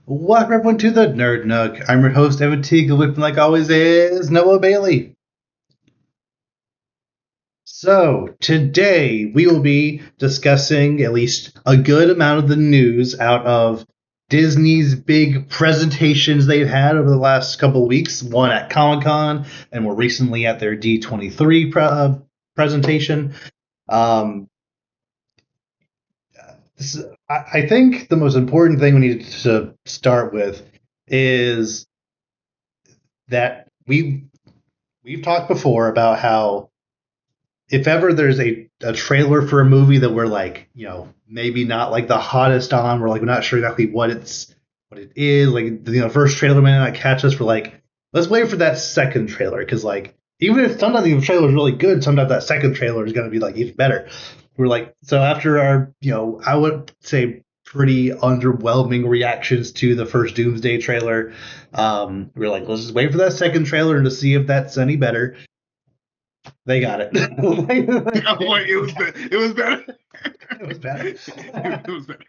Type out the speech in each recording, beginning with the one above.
Welcome everyone to the Nerd Nook. I'm your host, Evan Teague, and with me like always is Noah Bailey. So, today we will be discussing at least a good amount of the news out of Disney's big presentations they've had over the last couple of weeks. One at ComicCon, and more recently at their D23 presentation. Um, I think the most important thing we need to start with is that we've talked before about how if ever there's a trailer for a movie that we're like, maybe not like the hottest on, we're like we're not sure exactly what it is, like first trailer may not catch us, we're like, let's wait for that second trailer, because like even if sometimes the trailer is really good, sometimes that second trailer is going to be like even better. We're like, so after our, I would say pretty underwhelming reactions to the first Doomsday trailer, we're like, let's just wait for that second trailer to see if that's any better. They got it. It was better. It was better. It was better. It was better.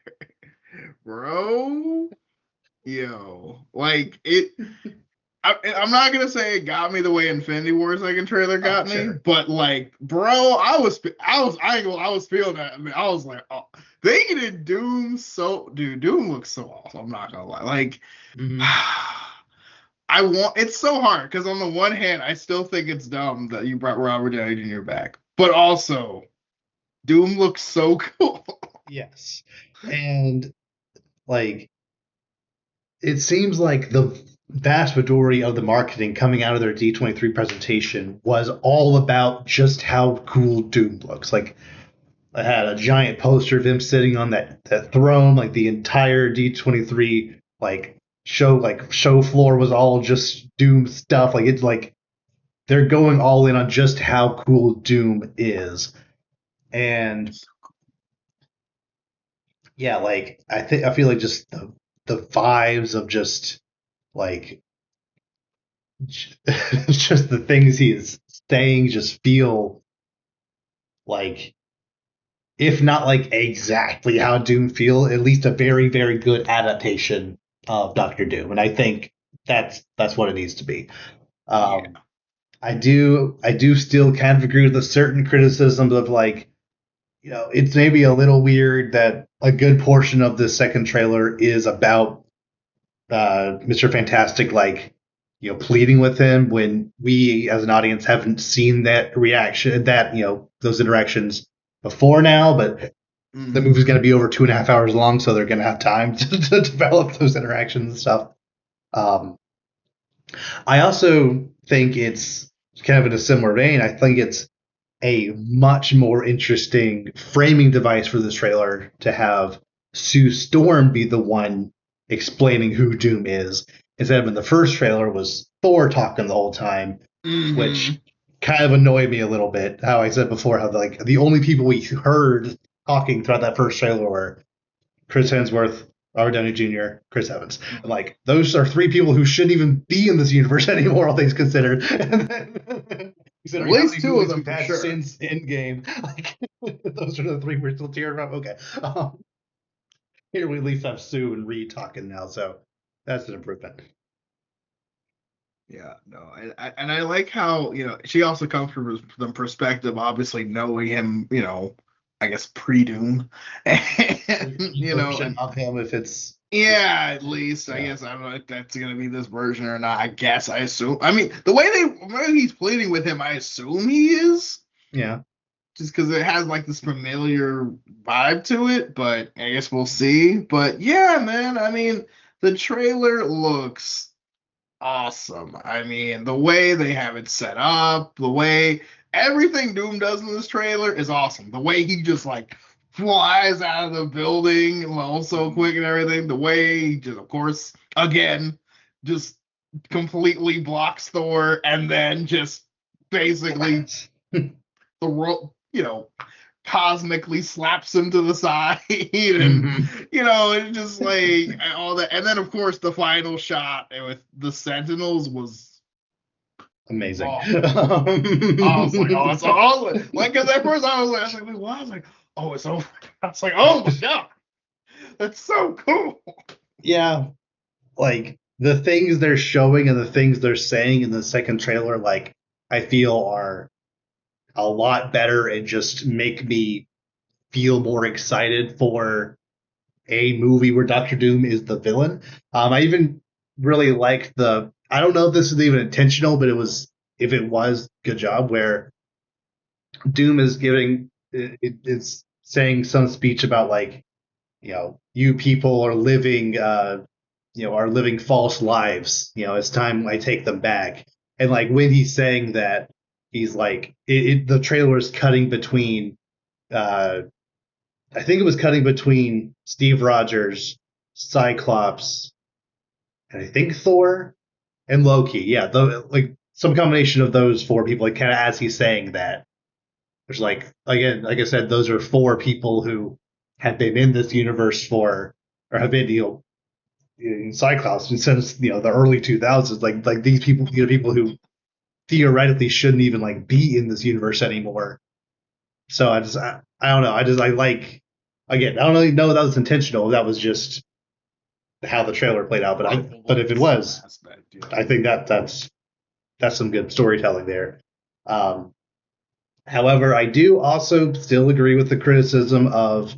Bro, yo, like it. I'm not gonna say it got me the way Infinity War second trailer got me, Sure. but like, bro, I was feeling that. I mean, I was like, oh, they did Doom Doom looks so awesome. I'm not gonna lie, like. Mm-hmm. It's so hard because on the one hand, I still think it's dumb that you brought Robert Downey Jr. back, but also Doom looks so cool. Yes. And like it seems like the vast majority of the marketing coming out of their D23 presentation was all about just how cool Doom looks. Like I had a giant poster of him sitting on that throne, like the entire D23 show floor was all just Doom stuff. Like it's like they're going all in on just how cool Doom is. And yeah, like I feel like just the vibes of just like just the things he is saying just feel like, if not like exactly how Doom feel, at least a very very good adaptation of Doctor Doom, and I think that's what it needs to be. Yeah. Um, I do still kind of agree with a certain criticisms of like, it's maybe a little weird that a good portion of the second trailer is about Mr. Fantastic, like, pleading with him when we as an audience haven't seen that reaction, that, those interactions before now, but the movie's going to be over 2.5 hours long, so they're going to have time to develop those interactions and stuff. Um, I also think it's kind of in a similar vein. I think it's a much more interesting framing device for this trailer to have Sue Storm be the one explaining who Doom is, instead of in the first trailer was Thor talking the whole time, which kind of annoyed me a little bit. How I said before, how like the only people we heard talking throughout that first trailer were Chris Hemsworth, Robert Downey Jr., Chris Evans. And like those are three people who shouldn't even be in this universe anymore, all things considered. At Considering how least many two of movies them we've for had sure. since Endgame, like those are the three we're still tearing up. Okay, here we at least have Sue and Reed talking now, so that's an improvement. Yeah, no, and I like how she also comes from the perspective, obviously knowing him, I guess pre-Doom, and Version and of him, if it's yeah, at least I yeah. guess I don't know if that's gonna be this version or not. I guess I assume. I mean, the way he's pleading with him, I assume he is, Yeah. just because it has like this familiar vibe to it. But I guess we'll see. But yeah, man, I mean, the trailer looks awesome. I mean, the way they have it set up, the way everything Doom does in this trailer is awesome. The way he just like flies out of the building so quick and everything. The way he just, of course, again, just completely blocks Thor and then just basically the world, cosmically slaps him to the side and Mm-hmm. it's just like all that. And then of course the final shot with the Sentinels was Amazing. oh I was like, oh, it's all like, because at first I was like, wait, what? I was like, oh, it's over. I was like, oh my god, that's so cool. Yeah. like the things they're showing and the things they're saying in the second trailer, like I feel are a lot better and just make me feel more excited for a movie where Doctor Doom is the villain. I even really liked the. I don't know if this is even intentional, but it was. If it was, good job. Where Doom is giving, it's saying some speech about like, you people are living, are living false lives. It's time I take them back. And like when he's saying that, he's like, the trailer is cutting between. Uh, I think it was cutting between Steve Rogers, Cyclops, and I think Thor and Loki. Yeah, like some combination of those four people. Like kind of as he's saying that, there's like again, like I said, those are four people who have been in this universe for, or have been in Cyclops since the early 2000s. Like these people, people who theoretically shouldn't even like be in this universe anymore. So I don't know. I like, again, I don't really know if that was intentional. That was just how the trailer played out. But if it was, aspect, I think that's some good storytelling there. Um, However, I do also still agree with the criticism of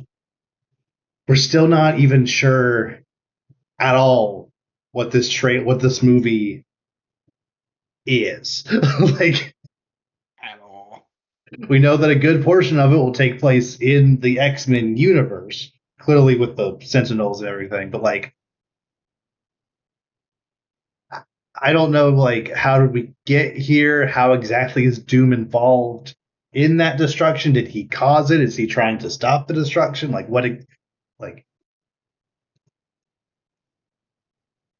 we're still not even sure at all what this movie is. Like at all. we know that a good portion of it will take place in the X-Men universe, clearly with the Sentinels and everything, but like I don't know, like, how did we get here? How exactly is Doom involved in that destruction? Did he cause it? Is he trying to stop the destruction? Like, like,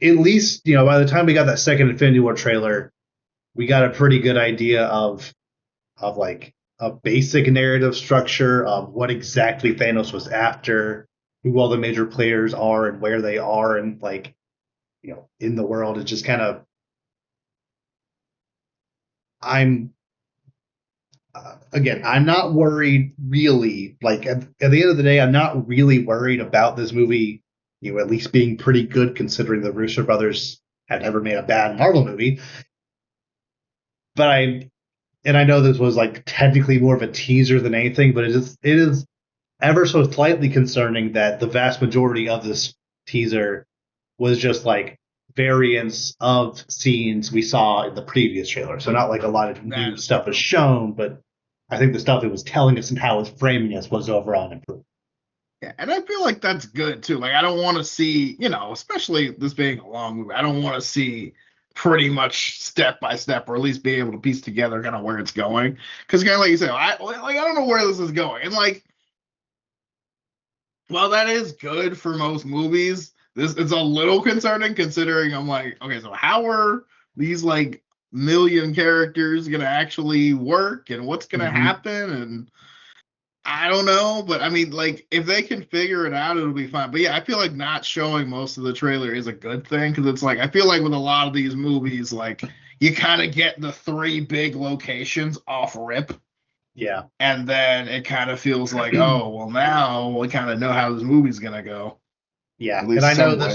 at least, by the time we got that second Infinity War trailer, we got a pretty good idea of like a basic narrative structure of what exactly Thanos was after, who all the major players are and where they are, and like, in the world. It's just kind of, I'm again, I'm not worried really. Like at the end of the day, I'm not really worried about this movie, at least being pretty good considering the Russo brothers had never made a bad Marvel movie. But I know this was like technically more of a teaser than anything, but it is ever so slightly concerning that the vast majority of this teaser was just like variants of scenes we saw in the previous trailer. So not like a lot of That new is stuff true. was shown, but I think the stuff it was telling us and how it was framing us was overall improved. Yeah, and I feel like that's good too. Like I don't want to see, especially this being a long movie, I don't want to see pretty much step by step, or at least be able to piece together kind of where it's going. Because kind of like you said, I don't know where this is going, and like while that is good for most movies, this it's a little concerning considering I'm like, okay, so how are these like million characters gonna actually work, and what's gonna Mm-hmm. happen, and I don't know, but I mean, like, if they can figure it out, it'll be fine. But yeah, I feel like not showing most of the trailer is a good thing because it's like I feel like with a lot of these movies, like you kind of get the three big locations off rip, Yeah, and then it kind of feels like, oh, well, now we kind of know how this movie's gonna go, yeah, at and I least know somewhat.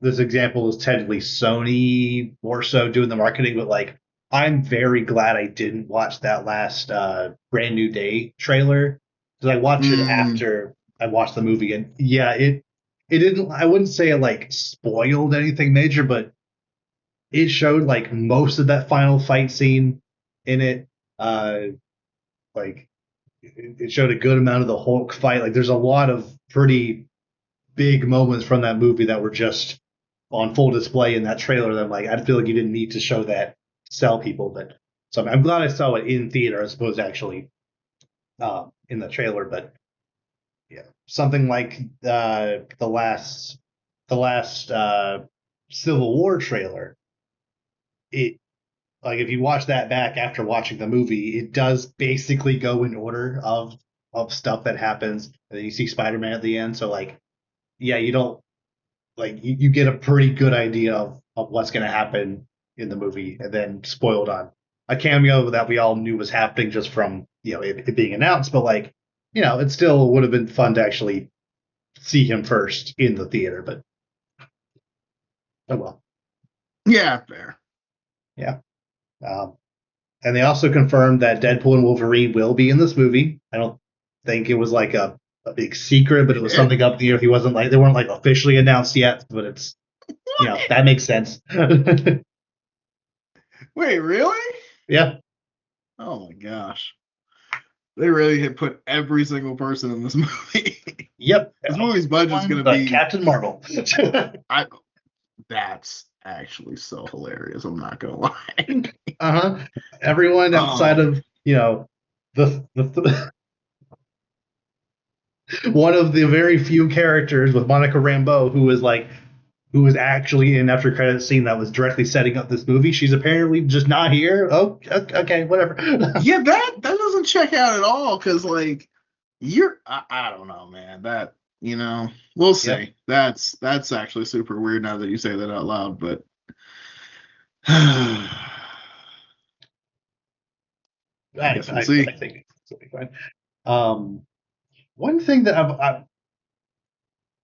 this example is technically Sony more so doing the marketing, but like I'm very glad I didn't watch that last Brand New Day trailer because I watched it Mm, after I watched the movie, and yeah, it didn't. I wouldn't say it like spoiled anything major, but it showed like most of that final fight scene in it. Like it showed a good amount of the Hulk fight. Like there's a lot of pretty big moments from that movie that were just on full display in that trailer. That I'm like, I feel like you didn't need to show that to sell people, but so I'm glad I saw it in theater as opposed to actually in the trailer. But yeah, something like the last Civil War trailer. It Like if you watch that back after watching the movie, it does basically go in order of stuff that happens. And then you see Spider-Man at the end, so like yeah, you don't like you get a pretty good idea of what's going to happen in the movie, and then spoiled on a cameo that we all knew was happening just from it being announced. But like it still would have been fun to actually see him first in the theater. But Oh well. Yeah, fair. Yeah. And they also confirmed that Deadpool and Wolverine will be in this movie. I don't think it was like a big secret, but They it was did? something up there. He wasn't like they weren't like officially announced yet, but it's What? that makes sense. Wait, really? Yeah. Oh my gosh. They really had put every single person in this movie. Yep. This movie's budget's Everyone gonna but be Captain Marvel. I that's actually so hilarious, I'm not gonna lie. Uh-huh. Everyone outside Um of, the one of the very few characters with Monica Rambeau who was actually in after credit scene that was directly setting up this movie. She's apparently just not here. Oh, okay, whatever. yeah, that doesn't check out at all because like I don't know, man. That we'll Yep. see. That's actually super weird now that you say that out loud, but I guess we'll see. I think it'll be fine. One thing that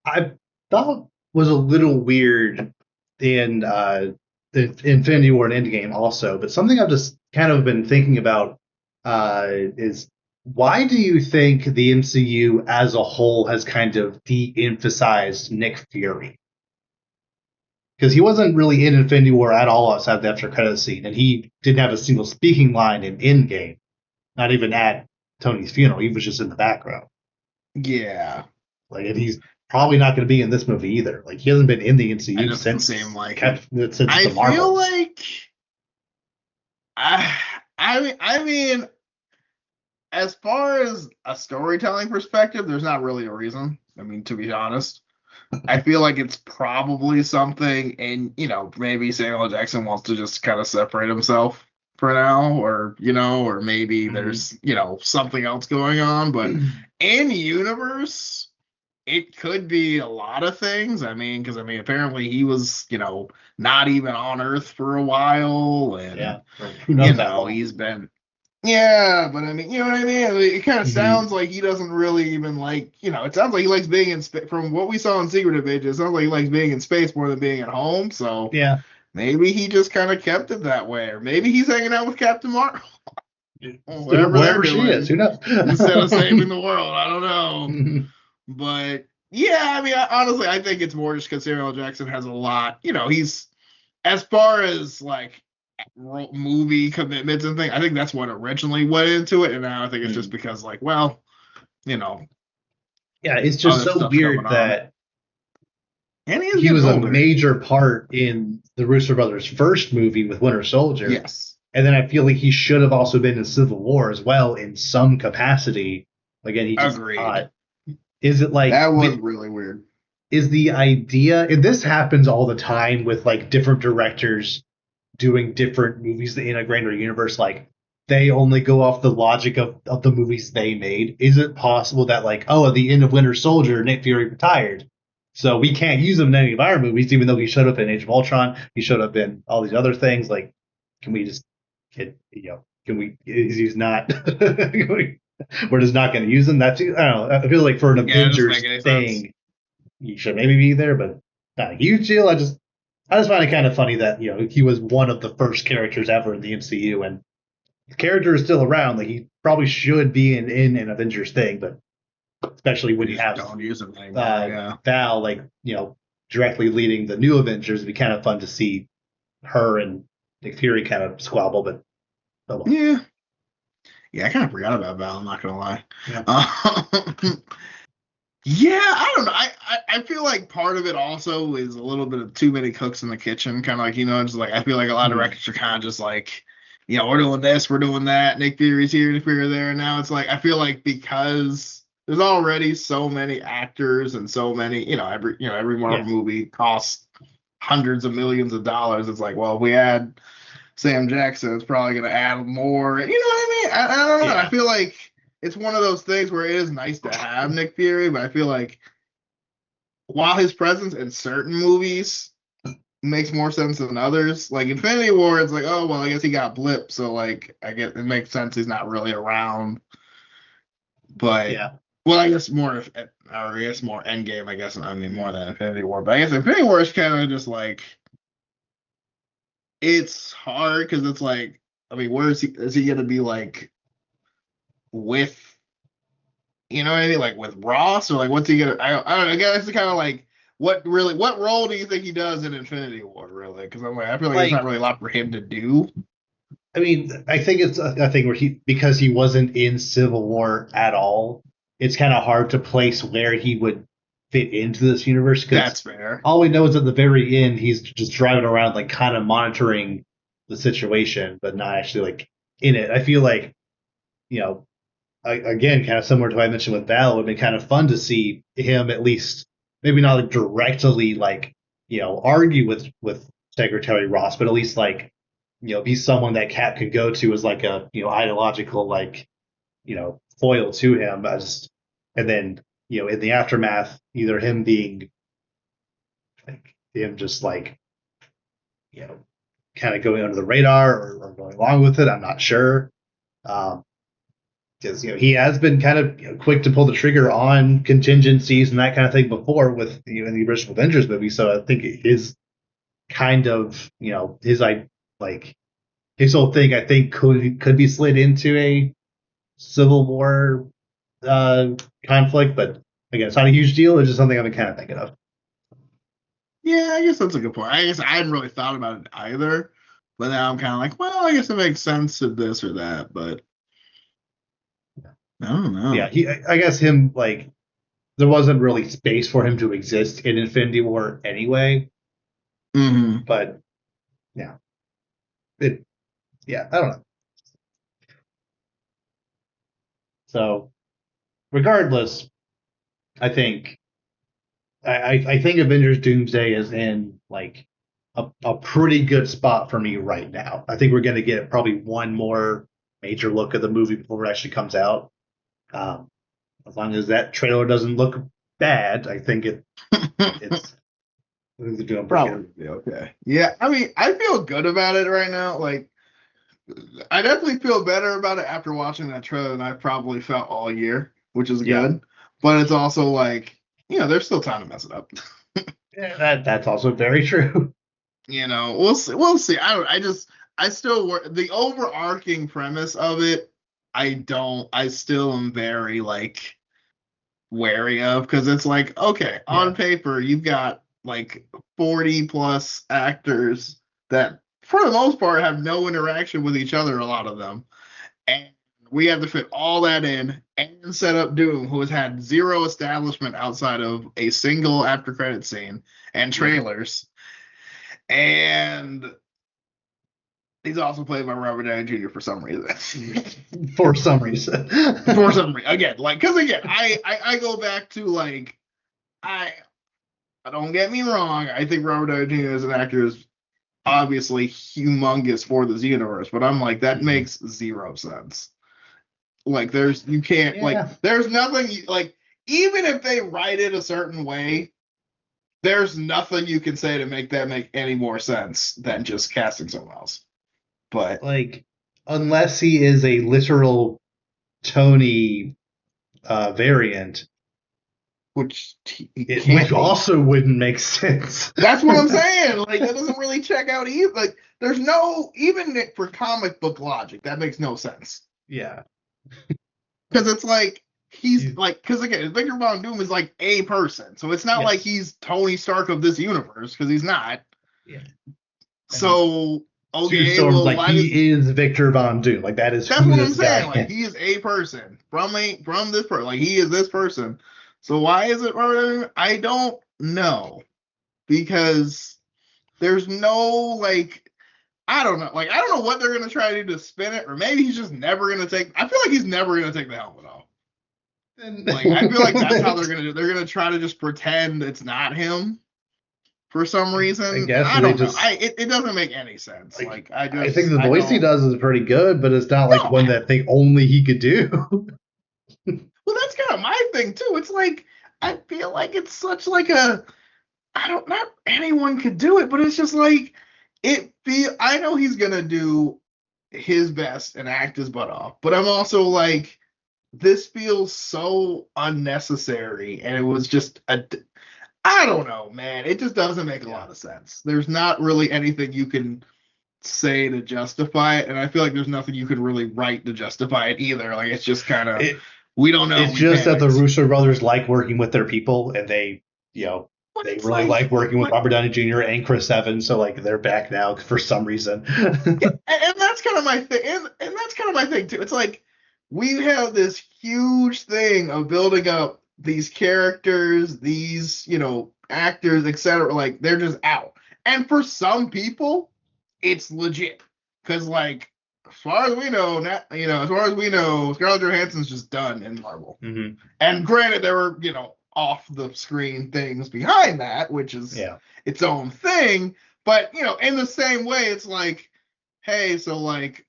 I thought was a little weird in the Infinity War and Endgame also, but something I've just kind of been thinking about is why do you think the MCU as a whole has kind of de-emphasized Nick Fury? Because he wasn't really in Infinity War at all outside the after credit scene, and he didn't have a single speaking line in Endgame, not even at Tony's funeral. He was just in the background. Yeah. Like, and he's probably not going to be in this movie either. Like, he hasn't been in the It MCU doesn't seem like it. since I the feel Marvels. like I I mean, as far as a storytelling perspective, there's not really a reason. I mean, to be honest. I feel like it's probably something, and maybe Samuel L. Jackson wants to just kind of separate himself for now, or maybe Mhm. there's something else going on. But in universe, it could be a lot of things. I mean, because apparently he was not even on Earth for a while, and Yeah, or who knows how long. he's been yeah, but I mean, you know what I mean? It kind of Mhm. sounds like he doesn't really even like, it sounds like he likes being in space. From what we saw in Secret Invasion, it sounds like he likes being in space more than being at home. So Yeah, maybe he just kind of kept it that way. Or maybe he's hanging out with Captain Marvel, whatever they're wherever she is, doing, who knows? instead of saving the world. I don't know. But yeah, I mean, honestly, I think it's more just because Samuel L. Jackson has a lot. He's, as far as like movie commitments and things. I think that's what originally went into it, and now I think it's just because like, well, you know, Yeah, it's just other so stuff's coming weird on, that and he is he getting was a older. major part in the Russo brothers' first movie with Winter Soldier, Yes, and then I feel like he should have also been in Civil War as well in some capacity. Again, he just agreed. not. Is it like That was really weird. is the idea? And this happens all the time with like different directors doing different movies that integrate their universe. Like they only go off the logic of the movies they made. Is it possible that like, oh, at the end of Winter Soldier, Nick Fury retired, so we can't use him in any of our movies, even though he showed up in Age of Ultron, he showed up in all these other things. Like, can we just get Can we? He's not. We're just not going to use him. That's I don't know. I feel like for an Yeah, it doesn't make Avengers any sense. thing, he should maybe be there, but not a huge deal. I just find it kind of funny that he was one of the first characters ever in the MCU, and the character is still around. Like he probably should be in an Avengers thing, but especially when They you just have don't use them anymore. Yeah, Val like directly leading the new Avengers, it'd be kind of fun to see her and Nick Fury kind of squabble. But oh well. yeah, yeah. I kind of forgot about Val. I'm not gonna lie. Yeah. Yeah, I don't know. I feel like part of it also is a little bit of too many cooks in the kitchen. Kind of like, just like I feel like a lot of Hmm. directors are kind of just like, we're doing this, we're doing that. Nick Fury's here, Nick Fury there. And now it's like I feel like because there's already so many actors and so many, every Yeah. Marvel movie costs hundreds of millions of dollars. It's like, well, if we add Sam Jackson, it's probably going to add more. You know what I mean? I don't know. I Yeah. feel like it's one of those things where it is nice to have Nick Fury, but I feel like while his presence in certain movies makes more sense than others, like Infinity War, it's like, oh well, I guess he got blipped, so like I guess it makes sense he's not really around. But Yeah. well, I guess more, or I guess more Endgame. I guess I mean more than Infinity War, but I guess Infinity War is kind of just like it's hard because it's like, I mean, where is he? Is he gonna be like with, you know what I mean, like with Ross, or like what's he gonna? I don't know. I guess it's kind of like what role do you think he does in Infinity War, really? Because I'm like, I feel like there's not Like, really a lot for him to do. I mean, I think it's a thing where because he wasn't in Civil War at all, it's kind of hard to place where he would fit into this universe because That's fair. all we know is at the very end he's just driving around like kind of monitoring the situation, but not actually like in it. I feel like, you know, again, kind of similar to what I mentioned with Val, it would be kind of fun to see him at least maybe not like directly like, argue with Secretary Ross, but at least like, be someone that Cap could go to as like a, ideological like, foil to him. And then, in the aftermath, either him being like him just like, you know kind of going under the radar, or going along with it. I'm not sure. Um, because he has been kind of quick to pull the trigger on contingencies and that kind of thing before with in the original Avengers movie. So I think his kind of his like his whole thing, I think, could be slid into a Civil War uh, conflict, but again, it's not a huge deal. It's just something I've been kind of thinking of. Yeah, I guess that's a good point. I guess I hadn't really thought about it either, but now I'm kind of like, well, I guess it makes sense to this or that, but I don't Yeah, know. I guess him like there wasn't really space for him to exist in Infinity War anyway. Hmm. But yeah, it yeah, I don't know. So regardless, I think I think Avengers Doomsday is in like a pretty good spot for me right now. I think we're going to get probably one more major look at the movie before it actually comes out. Um, as long as that trailer doesn't look bad, I think it's I think they're doing pretty good. Probably be okay. Yeah, I mean, I feel good about it right now. Like, I definitely feel better about it after watching that trailer than I probably felt all year, which is Yeah, good. But it's also like, there's still time to mess it up. yeah, that's also very true. We'll see. We'll see. I don't. I just. I still work the overarching premise of it. I don't. I still am very like wary of because it's like, okay, on Yeah, paper you've got like 40 plus actors that for the most part have no interaction with each other, a lot of them, and we have to fit all that in and set up Doom, who has had zero establishment outside of a single after credit scene and yep. trailers, and he's also played by Robert Downey Jr. for some reason. For some reason. For some reason, again, like, because again, I go back to like, I don't get me wrong, I think Robert Downey Jr. as an actor is obviously humongous for this universe, but I'm like, that makes zero sense. Like, you can't, like, Yeah, there's nothing, like, even if they write it a certain way, there's nothing you can say to make that make any more sense than just casting someone else. But like unless he is a literal Tony variant, he it can't be. also wouldn't make sense. That's what I'm saying. Like, that doesn't really check out either. Like, there's no, even for comic book logic, that makes no sense. Yeah, Because it's like, he's he's, like, because again, Victor Von Doom is like a person. So it's not like yes, he's Tony Stark of this universe, because he's not. yeah, and So, Sue okay, Storm's well, like why does, he is Victor Von Doom, like that is that's who what I'm this saying. guy Like, is. he is a person from this person. Like, he is this person. So why is it I don't know. Because there's no, like, I don't know. Like, I don't know what they're gonna try to do to spin it, or maybe he's just never gonna take. I feel like he's never gonna take the helmet off. And Like, I feel like that's how they're gonna do. They're gonna try to just pretend it's not him for some I reason, and guess I they don't know. just It doesn't make any sense. like Like, I think the I voice he don't. does is pretty good, but it's not like No, one that thing only he could do. well, that's kind of my thing too. It's like, I feel like it's such like a, I don't, not anyone could do it, but it's just like, I know he's gonna do his best and act his butt off, but I'm also like, this feels so unnecessary, and it was just I don't know, man. It just doesn't make a Yeah, lot of sense. There's not really anything you can. say to justify it, and I feel like there's nothing you could really write to justify it either. Like it's just kind of we don't know. It's We just that the panicked. Russo brothers like working with their people, and they But they it's really like working with but Robert Downey Jr. and Chris Evans, so like they're back now for some reason. and that's kind of my thing, and that's kind of my thing too. It's like we have this huge thing of building up these characters, these actors, etc. Like they're just out, and for some people, it's legit because like as far as we know, as far as we know, Scarlett Johansson's just done in Marvel. Mm-hmm. And granted, there were off the screen things behind that, which is its own thing. But in the same way, it's like, hey, so like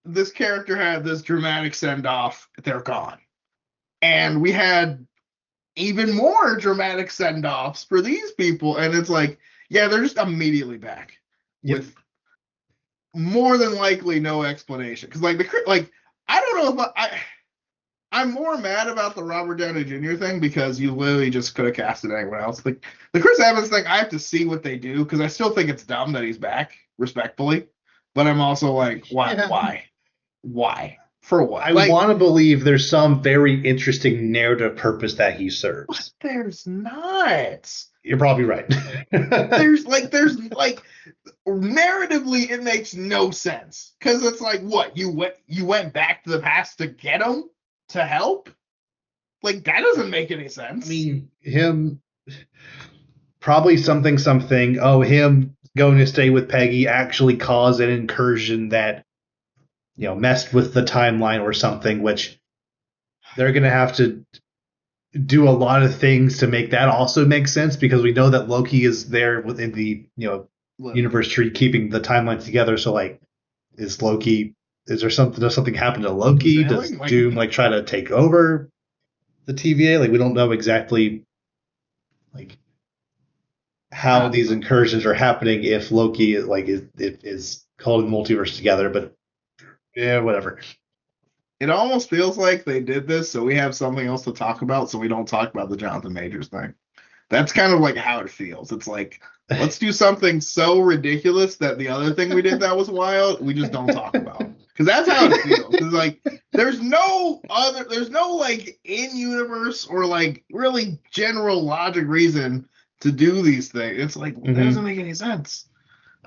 this character had this dramatic send off, they're gone, and we had even more dramatic send offs for these people, and it's like, yeah, they're just immediately back with more than likely no explanation. Because like I don't know if I'm more mad about the Robert Downey Jr. thing because you literally just could have casted anyone else. Like the Chris Evans thing, I have to see what they do because I still think it's dumb that he's back, respectfully. But I'm also like, why? Yeah. Why? For what? I want to believe there's some very interesting narrative purpose that he serves. But there's not. You're probably right. there's narratively it makes no sense because it's like what you went back to the past to get him to help. Like that doesn't make any sense. I mean, him probably something. Oh, him going to stay with Peggy actually caused an incursion that messed with the timeline or something, which they're going to have to do a lot of things to make that also make sense because we know that Loki is there within the universe tree keeping the timeline together. So like, does something happen to Loki? Does Doom try to take over the TVA? Like we don't know exactly like how these incursions are happening if Loki is holding the multiverse together, but yeah, whatever. It almost feels like they did this so we have something else to talk about so we don't talk about the Jonathan Majors thing. That's kind of like how it feels. It's like, let's do something so ridiculous that the other thing we did that was wild, we just don't talk about. Because that's how it feels. It's like, there's no like in-universe or like really general logic reason to do these things. It's like, it doesn't make any sense.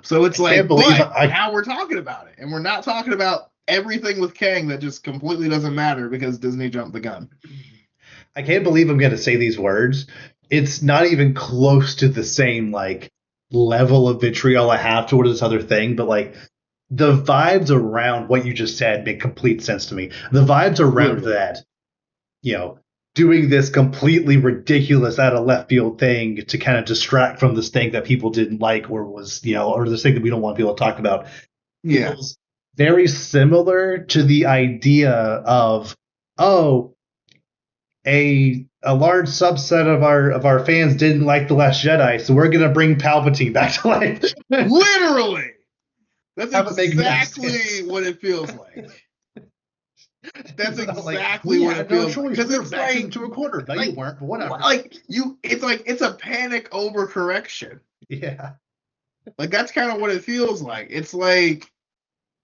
So it's now we're talking about it. And we're not talking about everything with Kang that just completely doesn't matter because Disney jumped the gun. I can't believe I'm going to say these words. It's not even close to the same like level of vitriol I have toward this other thing, but like the vibes around what you just said make complete sense to me. The vibes around that, doing this completely ridiculous out of left field thing to kind of distract from this thing that people didn't like or was, or this thing that we don't want people to talk about. Yeah. Very similar to the idea of, a large subset of our fans didn't like The Last Jedi, so we're gonna bring Palpatine back to life. Literally, that's exactly what it feels like. That's exactly what it feels like. Because it's back into a quarter. No, you weren't, but whatever. It's a panic overcorrection. Yeah. Like that's kind of what it feels like. It's like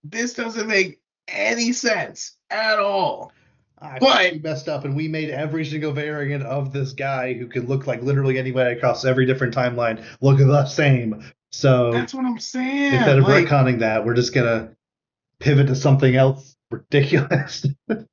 this doesn't make any sense at all. But we messed up and we made every single variant of this guy who could look like literally anybody across every different timeline look the same. So that's what I'm saying. Instead of retconning that, we're just gonna pivot to something else ridiculous. And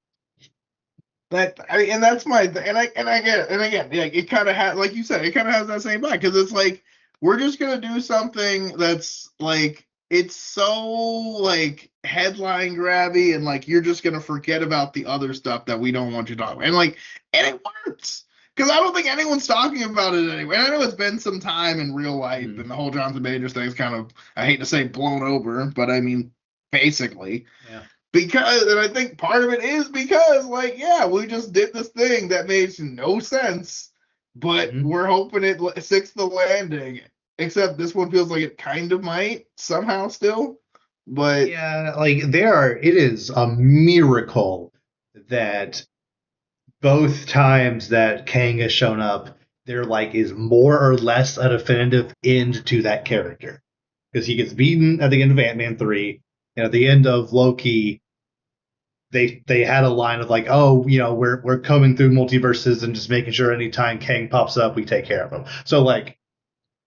that's my and I get it. And again, it kind of has, like you said, it kind of has that same vibe because it's like we're just gonna do something that's like it's so like headline grabby and like you're just gonna forget about the other stuff that we don't want you to talk about. And it works because I don't think anyone's talking about it anyway. And I know it's been some time in real life and the whole Jonathan Majors thing is kind of, I hate to say blown over, but I mean basically. Yeah. And I think part of it is because we just did this thing that makes no sense, but we're hoping it sticks the landing. Except this one feels like it kind of might somehow still, but yeah, like it is a miracle that both times that Kang has shown up, there is more or less a definitive end to that character. because he gets beaten at the end of Ant-Man 3, and at the end of Loki, they had a line of like, oh, you know, we're coming through multiverses and just making sure anytime Kang pops up, we take care of him. So like,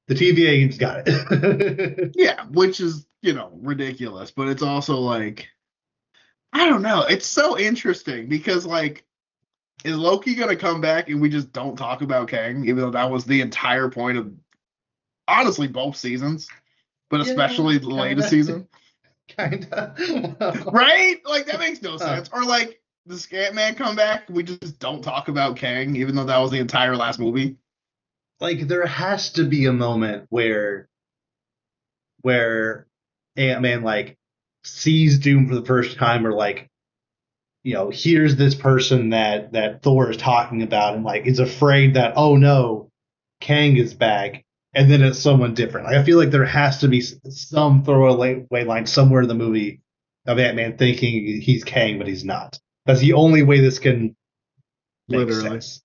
the TVA's got it. Yeah, which is, you know, ridiculous, but it's also like, I don't know. It's so interesting because like, is Loki gonna come back and we just don't talk about Kang, even though that was the entire point of honestly both seasons, but Yeah, especially the latest season, kinda. right? Like that makes no sense. Or like, does Scatman come back? We just don't talk about Kang, even though that was the entire last movie. Like there has to be a moment where Ant-Man like sees Doom for the first time, or like, you know, hears this person that Thor is talking about, and like is afraid that, oh no, Kang is back, and then it's someone different. Like I feel like there has to be some throwaway line somewhere in the movie of Ant-Man thinking he's Kang, but he's not. That's the only way this can make Literally. sense.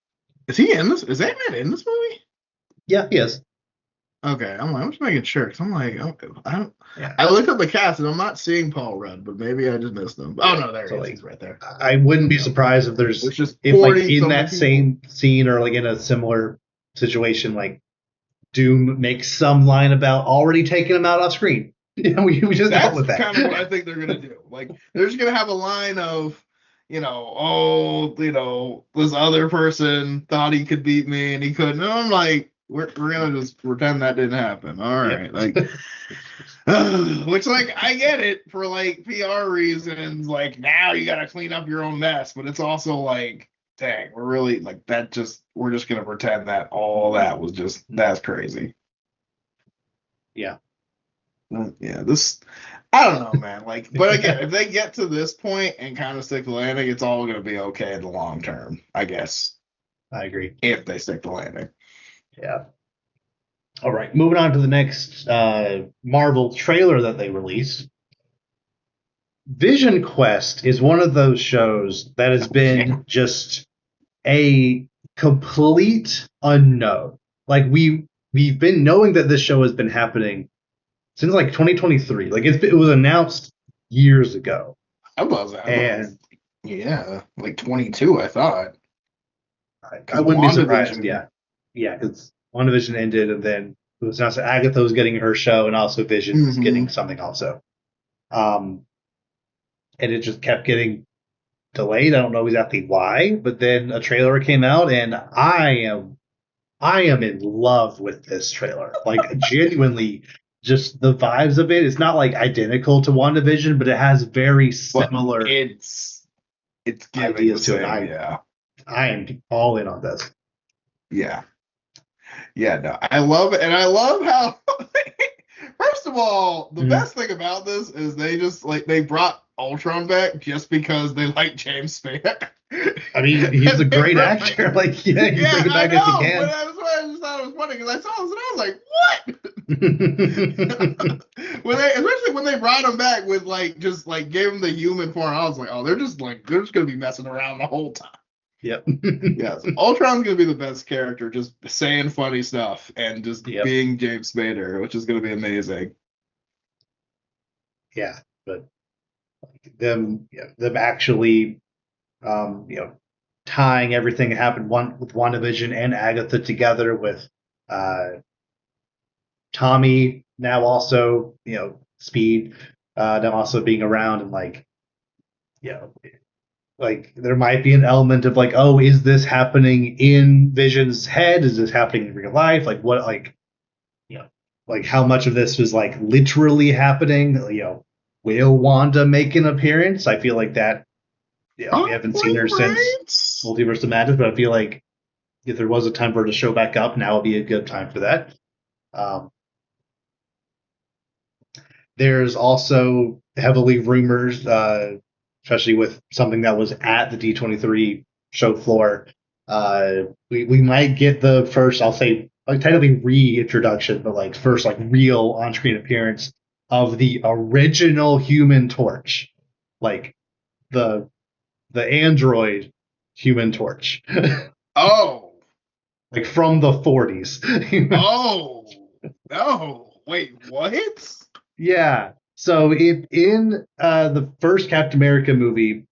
Is he in this? Is Ant-Man in this movie? Yeah, he is. Okay, I'm just making sure because I'm like, okay, Yeah. I looked at the cast and I'm not seeing Paul Rudd, but maybe I just missed him. Oh no, there So he is. like, He's right there. I wouldn't be surprised if There's just if like 40 in something that people. same scene or like in a similar situation, like Doom makes some line about already taking him out off screen. You know, we just dealt That's with that. kind of what I think they're gonna do. Like they're just gonna have a line of, you know, oh, you know, this other person thought he could beat me and he couldn't. And I'm like, we're gonna just pretend that didn't happen. All right, Yep. like. Which, like, I get it for like PR reasons. Like, now you got to clean up your own mess, but it's also like, dang, we're really like that. We're just gonna pretend that all that was just that's crazy. Yeah. Yeah, this I don't know, man. Like, but again, if they get to this point and kind of stick the landing, it's all gonna be okay in the long term, I guess. I agree. If they stick the landing. Yeah. All right. Moving on to the next Marvel trailer that they released. Vision Quest is one of those shows that has been just a complete unknown. Like we've been knowing that this show has been happening since like 2023. Like it was announced years ago, I was, yeah, like 22, I thought. I wouldn't be surprised. Yeah, yeah, because WandaVision ended, and then it was announced that Agatha was getting her show, and also Vision was getting something also. And it just kept getting delayed. I don't know exactly why, but then a trailer came out, and I am in love with this trailer. Like genuinely, just the vibes of it. It's not like identical to WandaVision, but it has very similar it's ideas to it. yeah. I am all in on this. Yeah. Yeah, no. I love it. And I love how first of all, the best thing about this is they just like they brought Ultron back just because they like James Spader. I mean, he's a great actor. Like, yeah, you bring it back if you can. But that's why I just thought it was funny because I saw this and I was like, what? Especially when they brought him back with like just like gave him the human form, I was like, oh, they're just gonna be messing around the whole time. Yep. Yes, Ultron's gonna be the best character, just saying funny stuff and just being James Spader, which is gonna be amazing. Yeah, but them actually, tying everything that happened with WandaVision and Agatha together with Tommy now also, Speed now also being around, and like, like there might be an element of like, oh, is this happening in Vision's head? Is this happening in real life? Like what, like how much of this was like literally happening? Will Wanda make an appearance? I feel like that. We haven't seen her since Multiverse of Madness, but I feel like if there was a time for her to show back up, now would be a good time for that. There's also heavily rumors, especially with something that was at the D23 show floor. We might get the first, I'll say, like technically reintroduction, but like first like real on-screen appearance of the original Human Torch, like the android Human Torch. Oh, like from the 40s. Oh, no! Wait, what? Yeah. So in the first Captain America movie,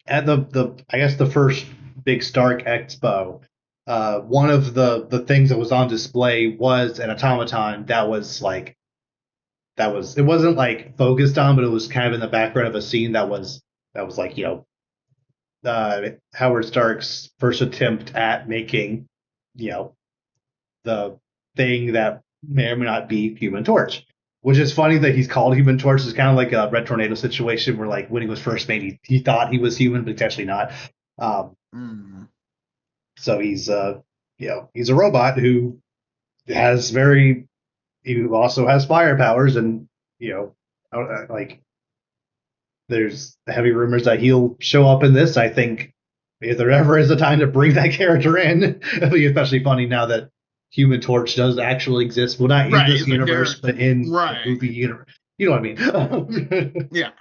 at the I guess the first big Stark Expo, one of the things that was on display was an automaton that was like it wasn't like focused on, but it was kind of in the background of a scene that was like Howard Stark's first attempt at making you know the thing that may or may not be Human Torch. Which is funny that he's called Human Torch. It's kind of like a Red Tornado situation where, like, when he was first made, he thought he was human, but he's actually not. Um, Mm. so he's a robot who has very, he also has fire powers, and like there's heavy rumors that he'll show up in this. I think if there ever is a time to bring that character in, it'll be especially funny now that Human Torch does actually exist. Well, not in Right, this it's a universe, character. but in the Right. movie universe. You know what I mean? Yeah.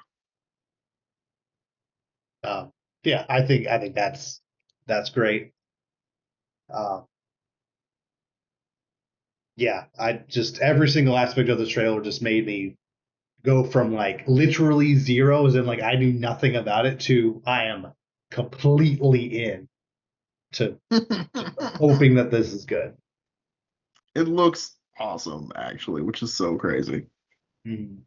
um, yeah, I think that's great. Uh, yeah, I just every single aspect of the trailer just made me go from like literally zero, as in like I knew nothing about it, to I am completely in to hoping that this is good. It looks awesome, actually, which is so crazy. Mhm.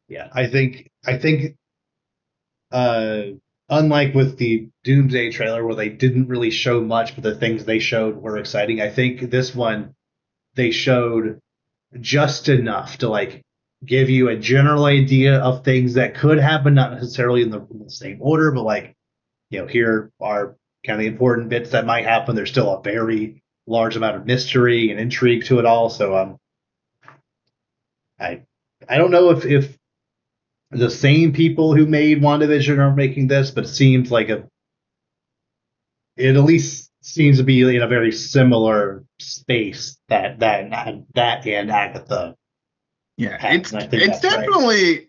Yeah, I think uh unlike with the Doomsday trailer where they didn't really show much, but the things they showed were exciting. I think this one they showed just enough to like give you a general idea of things that could happen, not necessarily in the same order, but like, here are kind of the important bits that might happen. There's still a very large amount of mystery and intrigue to it all. So I I don't know if the same people who made WandaVision are making this, but it seems like it at least seems to be in a very similar space that and Agatha Yeah, has, and I think that's right.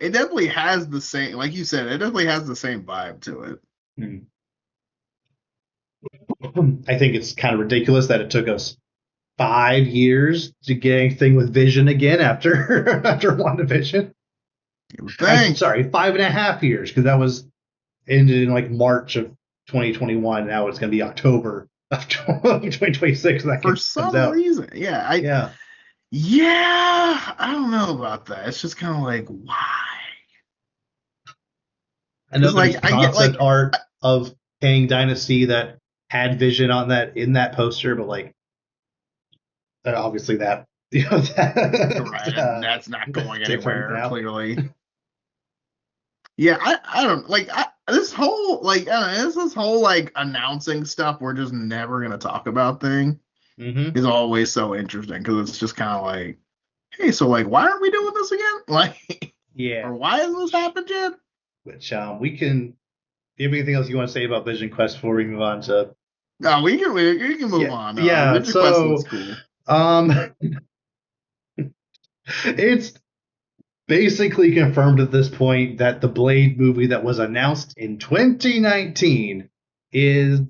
it definitely has the same, like you said, it definitely has the same vibe to it. Hmm. I think it's kind of ridiculous that it took us 5 years to get anything with Vision again after after WandaVision. You would I'm think. sorry, 5.5 years, because that was ended in like March of 2021. Now it's going to be October of 2026 that For comes some out. reason. Yeah, I don't know about that. It's just kind of like, why? I know Because there's like I get concept like art of Kang Dynasty that had Vision on that in that poster, but like obviously that right, that's not that's going different anywhere, now. clearly. Yeah, I don't like this whole like I don't know, this whole like announcing stuff we're just never gonna talk about thing Hmm. is always so interesting because it's just kind of like, hey, so like why aren't we doing this again? Like, Yeah, or why hasn't this happened yet? which we can. Do you have anything else you want to say about Vision Quest before we move on to? No, we can move Yeah, on. yeah. Avengers Quest looks So, cool. um, it's basically confirmed at this point that the Blade movie that was announced in 2019 is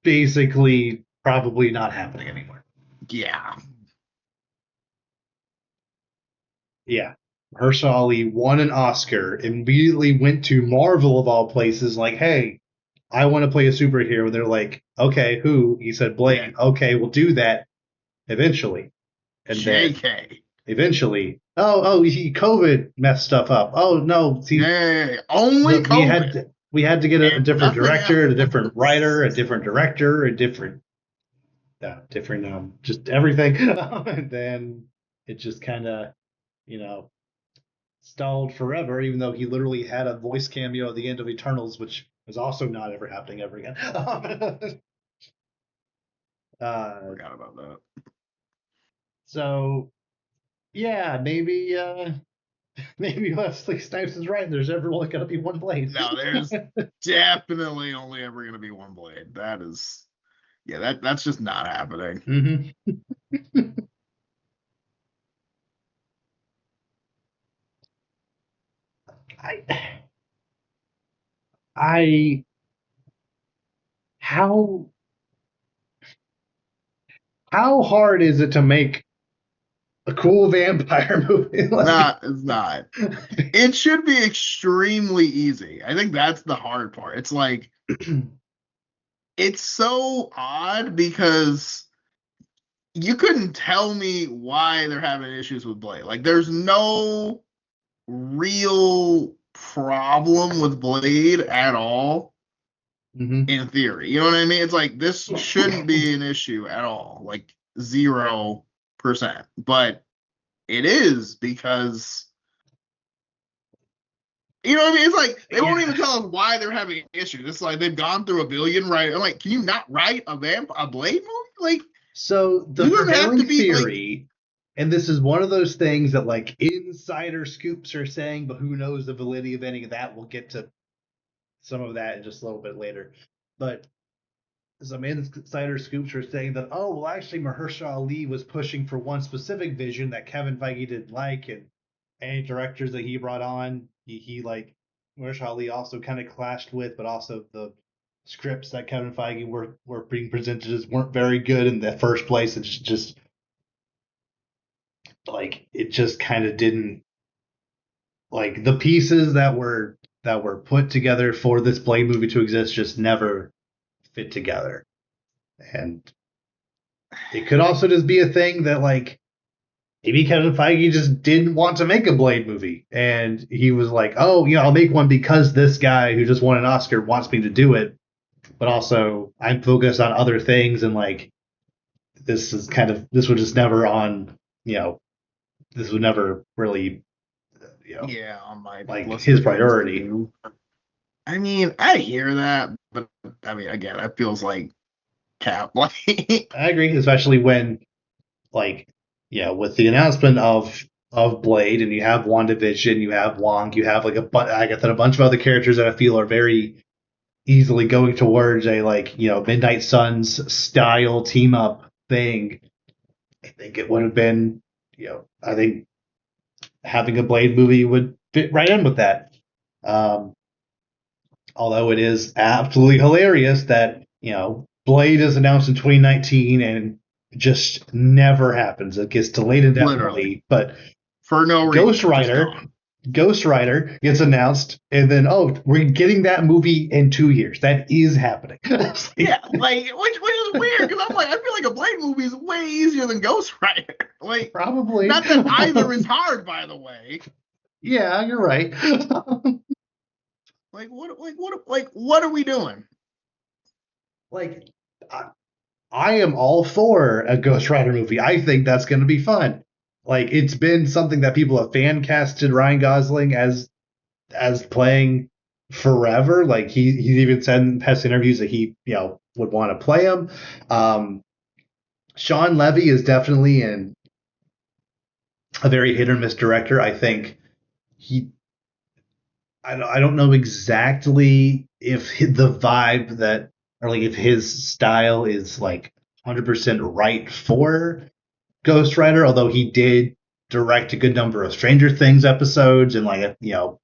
basically probably not happening anymore. Yeah. Yeah. Mahershala Ali won an Oscar, immediately went to Marvel of all places, like, hey, I want to play a superhero. They're like, okay, who? He said Yeah. Blade. Okay, we'll do that eventually. And then JK. eventually, he COVID messed stuff up. Oh no, see, Yeah. Only COVID we had to get a and different nothing director, a different writer, else. a different director, a different just everything. And then it just kind of you know stalled forever, even though he literally had a voice cameo at the end of Eternals, which was also not ever happening ever again. uh, Forgot about that. so yeah, maybe Wesley Snipes is right. There's ever only going to be one Blade. No, there's definitely only ever gonna be one Blade. That's just not happening. Hmm. I, I, how how hard is it to make a cool vampire movie. Like, It's not. It should be extremely easy. I think that's the hard part. It's like it's so odd because you couldn't tell me why they're having issues with Blade. Like, there's no real problem with Blade at all mhm. in theory. You know what I mean? It's like this shouldn't be an issue at all, like 0%. But it is because you know what I mean? It's like they won't Yeah. even tell us why they're having issues. It's like they've gone through a billion right. I'm like, can you not write a Blade movie? Like, So the this doesn't have to prevailing be like theory, and this is one of those things that like insider scoops are saying, but who knows the validity of any of that? We'll get to some of that in just a little bit later. But some insider scoops are saying that, oh, well, actually, Mahershala Ali was pushing for one specific vision that Kevin Feige didn't like, and any directors that he brought on, he like Mahershala Ali also kind of clashed with, but also the scripts that Kevin Feige were being presented as weren't very good in the first place. It's just like it just kind of didn't like the pieces that were put together for this Blade movie to exist just never fit together. And it could also just be a thing that like maybe Kevin Feige just didn't want to make a Blade movie, and he was like, "Oh, you know, I'll make one because this guy who just won an Oscar wants me to do it." But also, I'm focused on other things, and like this was just never on, you know, this was never really, you know, yeah on my like list his of things to priority. do. I mean, I hear that, but I mean, again, that feels like cap. Like, I agree, especially when like, you know, with the announcement of Blade, and you have WandaVision, you have Wong, you have like like I said, a bunch of other characters that I feel are very easily going towards a like, you know, Midnight Suns style team up thing. I think it would have been, you know, I think having a Blade movie would fit right in with that. Um, Although it is absolutely hilarious that, you know, Blade is announced in 2019 and just never happens. It gets delayed literally indefinitely. But for no Ghost reason, just Rider, gone. Ghost Rider gets announced, and then we're getting that movie in 2 years. That is happening. Yeah, like which is weird because I'm like, I feel like a Blade movie is way easier than Ghost Rider. Like, Probably. not that either is hard, by the way. Yeah, you're right. What are we doing? Like, I, I am all for a Ghost Rider movie. I think that's going to be fun. Like, it's been something that people have fan casted Ryan Gosling as playing forever. Like he's even said in past interviews that he, you know, would want to play him. Um, Sean Levy is definitely a very hit or miss director. I think he I don't know exactly if the vibe that or like if his style is like 100% right for Ghost Rider, although he did direct a good number of Stranger Things episodes, and like, you know,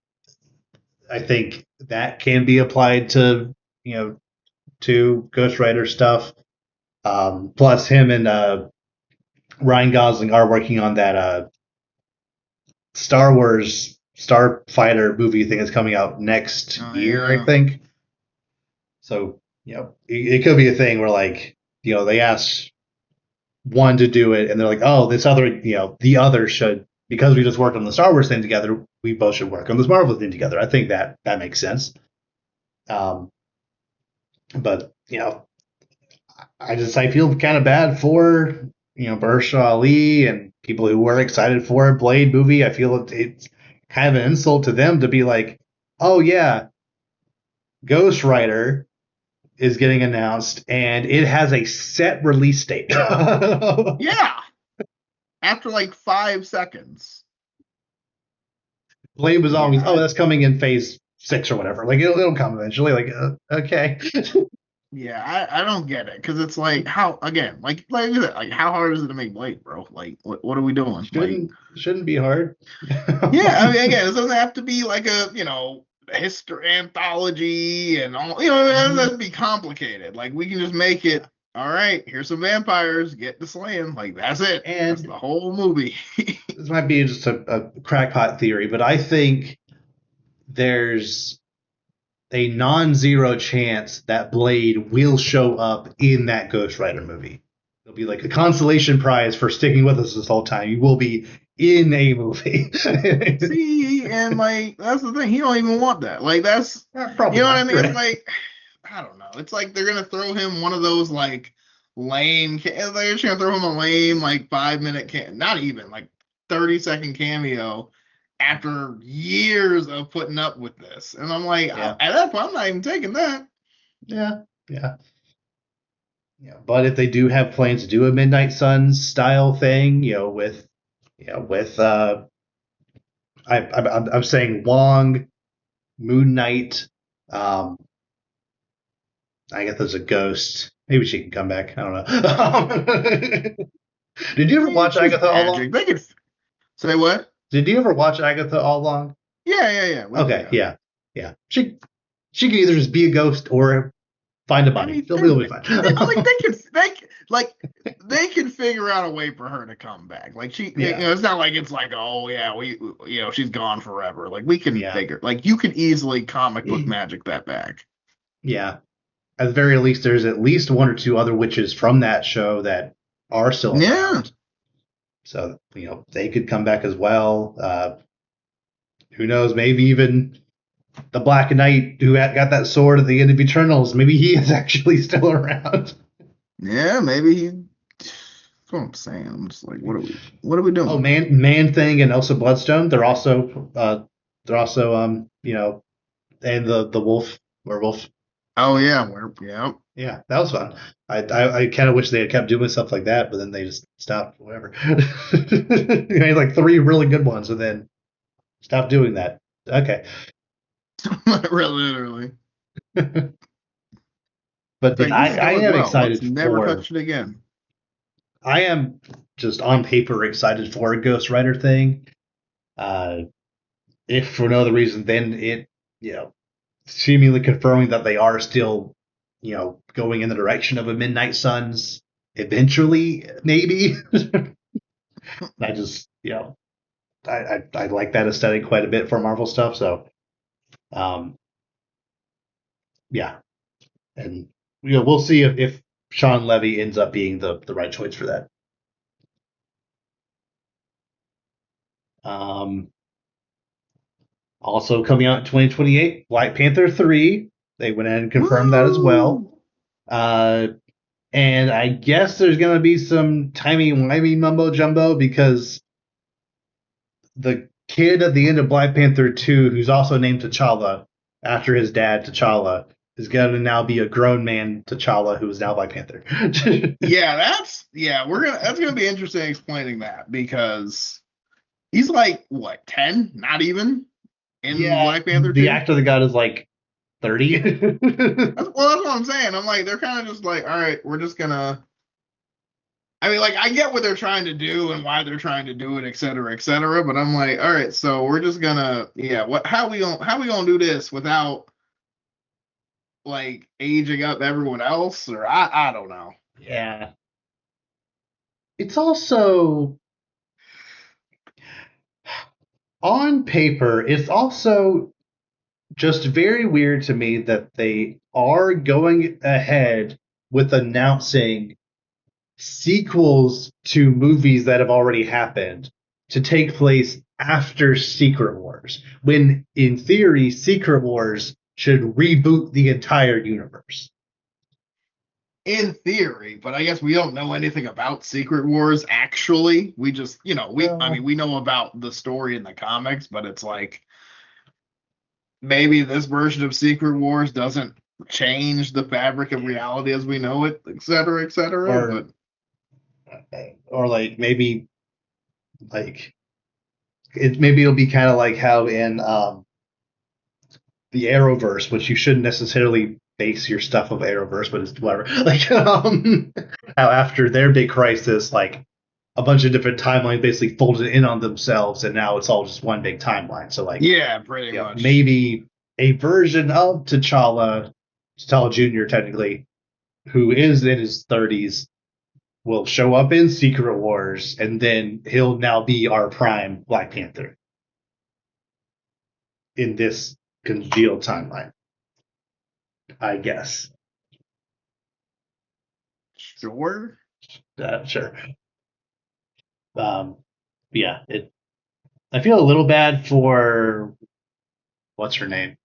I think that can be applied to, you know, to Ghost Rider stuff. Plus him and Ryan Gosling are working on that Star Wars Starfighter movie thing that's coming out next Oh year, I yeah, think. So, you know, it could be a thing where like, you know, they ask one to do it and they're like, oh, this other, you know, the other should, because we just worked on the Star Wars thing together, we both should work on this Marvel thing together. I think that makes sense. Um, but you know, I feel kind of bad for, you know, Mahershala Ali and people who were excited for a Blade movie. I feel it's kind of an insult to them to be like, oh yeah, Ghost Rider is getting announced and it has a set release date. yeah. After like 5 seconds. Blade was always, oh, Yeah, that's coming in phase 6 or whatever. Like it'll come eventually. Like okay. yeah. I don't get it because it's like how again, like you said, like how hard is it to make Blade, bro? Like what are we doing? Like Shouldn't be hard. yeah, I mean again, it doesn't have to be like a history anthology and all. You know, it doesn't have to be complicated. Like we can just make it all right, here's some vampires, get to slaying. Like, that's it. That's And the whole movie. this might be just a crackpot theory, but I think there's a non-zero chance that Blade will show up in that Ghost Rider movie. It'll be like a consolation prize for sticking with us this whole time. You will be in a movie. See, and like that's the thing. He don't even want that. Like that's Probably you know what I not. mean? It's like I don't know. It's like they're gonna throw him one of those like lame. They're just gonna throw him a lame like 5 minute not even like 30-second cameo after years of putting up with this. And I'm like, Yeah. at that point, I'm not even taking that. Yeah. Yeah. Yeah. But if they do have plans to do a Midnight Suns style thing, with I'm saying Wong, Moon Knight, I guess there's a ghost. Maybe she can come back. I don't know. Did you ever watch She's Agatha All Along? magic. They could say what? Did you ever watch Agatha All Along? Yeah. Okay, yeah. She can either just be a ghost or find a I body. mean, She'll be fine. like they can figure out a way for her to come back. Like Yeah, it's not like it's like, oh yeah, she's gone forever. Like we can yeah, figure, like you can easily comic book magic that back. yeah. At the very least, there's at least one or two other witches from that show that are still Yeah, around. So they could come back as well. Who knows? Maybe even the Black Knight who got that sword at the end of Eternals. Maybe he is actually still around. yeah, maybe he. That's what I'm saying. I'm just like, what are we doing? Oh, Man Thing and Elsa Bloodstone. They're also and the wolf werewolf. Oh yeah, Yeah, that was fun. I kind of wish they had kept doing stuff like that, but then they just stopped. Whatever. They made like 3 really good ones, and then stopped doing that. Okay. literally. But Like this is I going am well. Let's excited never for. touch it again. I am just on paper excited for a Ghost Rider thing. If for no other reason, then it seemingly confirming that they are still going in the direction of a Midnight Suns eventually, maybe. I just I like that aesthetic quite a bit for Marvel stuff. So, yeah, and we'll see if Sean Levy ends up being the right choice for that. Also coming out in 2028, Black Panther 3. They went ahead and confirmed that as well. And I guess there's going to be some timey-wimey mumbo-jumbo because the kid at the end of Black Panther 2, who's also named T'Challa after his dad, T'Challa, is going to now be a grown man T'Challa who is now Black Panther. Yeah, that's gonna be interesting explaining that because he's like what 10, not even in Black Panther the 2. actor that got is like 30. Well, that's what I'm saying. I'm like they're kind of just like, all right, we're just gonna. I mean, like I get what they're trying to do and why they're trying to do it, et cetera, et cetera. But I'm like, all right, so we're just gonna, how we gonna do this without like aging up everyone else, or I don't know. Yeah. It's also on paper, it's also just very weird to me that they are going ahead with announcing sequels to movies that have already happened to take place after Secret Wars, when in theory, Secret Wars should reboot the entire universe. In theory, but I guess we don't know anything about Secret Wars actually. We just, I mean, we know about the story in the comics, but it's like maybe this version of Secret Wars doesn't change the fabric of reality as we know it, et cetera, et cetera. Or like maybe like maybe it'll be kind of like how in the Arrowverse, which you shouldn't necessarily base your stuff of Arrowverse, but it's whatever. Like how after their big crisis, like a bunch of different timelines basically folded in on themselves, and now it's all just one big timeline. So like, yeah, pretty much. Maybe a version of T'Challa Jr. technically who is in his 30s, will show up in Secret Wars, and then he'll now be our prime Black Panther in this congealed timeline, I guess. Sure. Sure. Yeah, I feel a little bad for what's her name,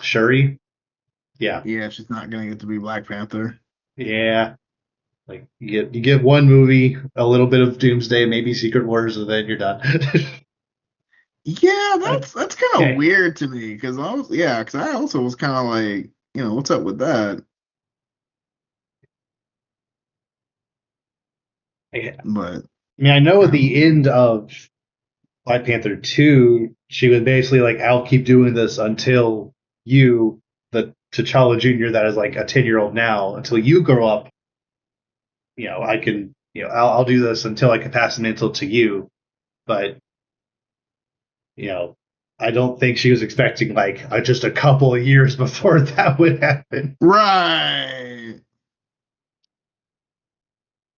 Shuri. Yeah, Yeah, she's not gonna get to be Black Panther. yeah. Like you get one movie, a little bit of Doomsday, maybe Secret Wars, and then you're done. Yeah, that's kind of Okay. weird to me because I also was kind of like, what's up with that? I But mean, I know at I don't the know. end of Black Panther 2, she was basically like, I'll keep doing this until you, the T'Challa Jr. that is like a 10-year-old now, until you grow up, I can, I'll do this until I can pass the mantle to you. But, you know, I don't think she was expecting like just a couple of years before that would happen. Right.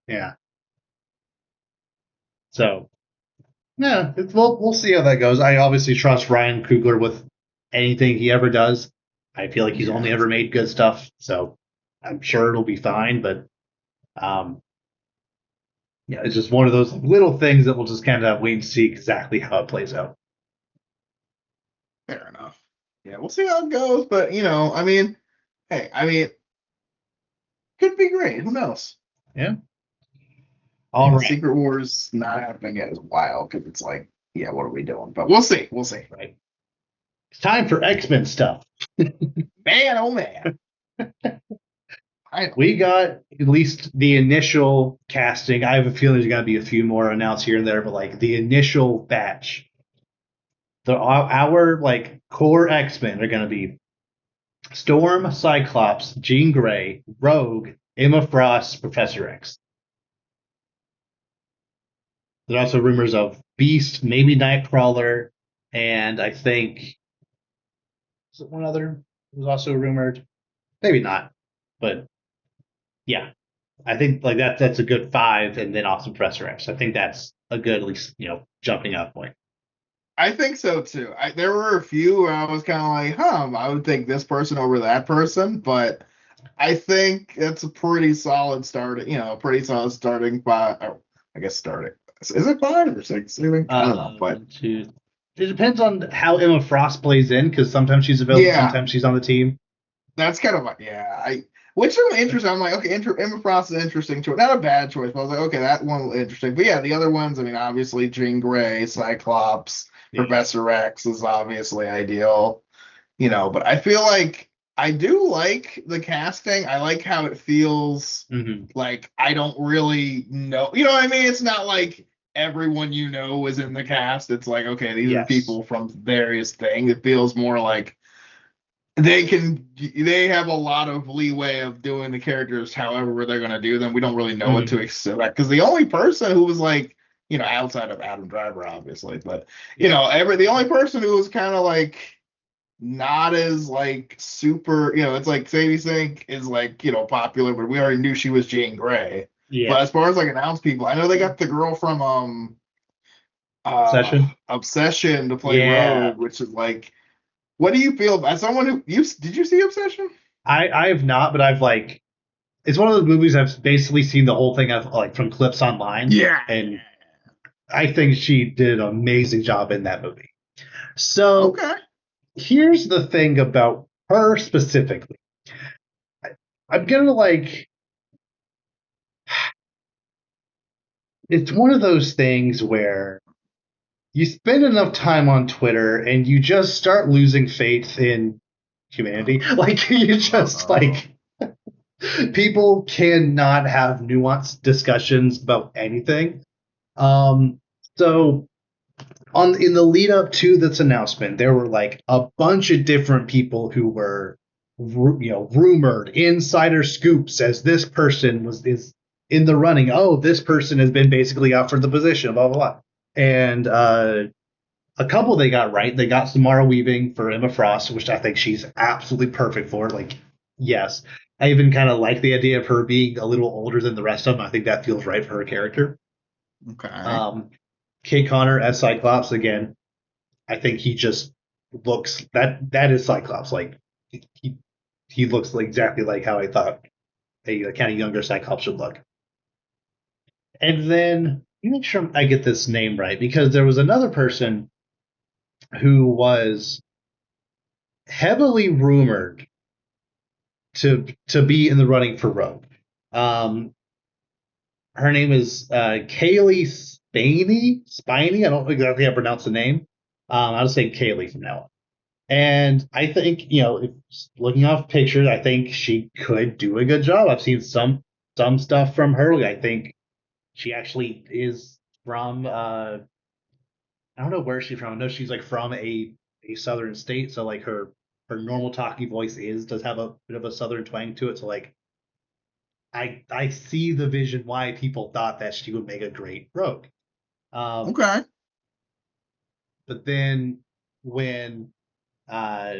Yeah. So, yeah, we'll see how that goes. I obviously trust Ryan Coogler with anything he ever does. I feel like he's only Yes. ever made good stuff, so I'm sure it'll be fine. But um, yeah, it's just one of those little things that we'll just kind of wait and see exactly how it plays out. Fair enough. Yeah, we'll see how it goes. But I mean, hey, could be great. Who knows? Yeah. All Yeah, right. Secret Wars not happening yet is wild because it's like, yeah, what are we doing? But we'll see. We'll see. Right. It's time for X-Men stuff. Man, oh man. I know. We got at least the initial casting. I have a feeling there's going to be a few more announced here and there, but like the initial batch, our like core X-Men are going to be Storm, Cyclops, Jean Grey, Rogue, Emma Frost, Professor X. There are also rumors of Beast, maybe Nightcrawler, and I think is it one other was also rumored. Maybe not, but yeah, I think like that's a good 5, and then also Professor X. I think that's a good at least jumping off point. I think so too. There were a few where I was kind of like, I would take this person over that person, but I think that's a pretty solid starting, pretty solid starting five. Oh, I guess starting. Is it 5 or 6? I think I don't know, but Two. It depends on how Emma Frost plays in because sometimes she's available, yeah, sometimes she's on the team. that's kind of like which is interesting. I'm like, okay, Emma Frost is an interesting choice, not a bad choice, but I was like, okay, that one interesting. But yeah, the other ones, I mean, obviously Jean Grey, Cyclops, Yeah. Professor X is obviously ideal. But I feel like I do like the casting. I like how it feels Mm-hmm. like I don't really know. You know what I mean? It's not like everyone is in the cast. It's like, okay, these are Yes. people from various things. It feels more like they have a lot of leeway of doing the characters however they're going to do them. We don't really know what to Mm-hmm. expect because the only person who was like, outside of Adam Driver, obviously, but Yeah. the only person who was kind of like not as like super, it's like Sadie Sink is like, popular, but we already knew she was Jane Grey. Yeah. But as far as like announced people, I know they got the girl from Obsession. Obsession to play Yeah. Rogue, which is like, what do you feel as someone who did you see Obsession? I have not, but I've like it's one of those movies I've basically seen the whole thing of like from clips online, Yeah. and I think she did an amazing job in that movie. So Okay. here's the thing about her specifically. I'm gonna like it's one of those things where you spend enough time on Twitter and you just start losing faith in humanity. Like you just like people cannot have nuanced discussions about anything. Um, so on in the lead up to this announcement, there were like a bunch of different people who were rumored insider scoops as this person is in the running. Oh, this person has been basically out for the position, blah blah blah. And a couple they got right. They got Samara Weaving for Emma Frost, which I think she's absolutely perfect for. Like, yes. I even kind of like the idea of her being a little older than the rest of them. I think that feels right for her character. Okay. Kate Connor as Cyclops again. I think he just looks that is Cyclops. Like he he looks exactly like how I thought a kind of younger Cyclops should look. And then let me make sure I get this name right because there was another person who was heavily rumored to be in the running for Rogue. Um, her name is Kaylee Spiney. I don't know exactly how to pronounce the name. I'll just say Kaylee from now on. And I think, if looking off pictures, I think she could do a good job. I've seen some stuff from her. I think she actually is from I don't know where she's from. I know she's like from a southern state, so like her normal talking voice does have a bit of a southern twang to it. So like I see the vision why people thought that she would make a great Rogue. Okay. But then when uh,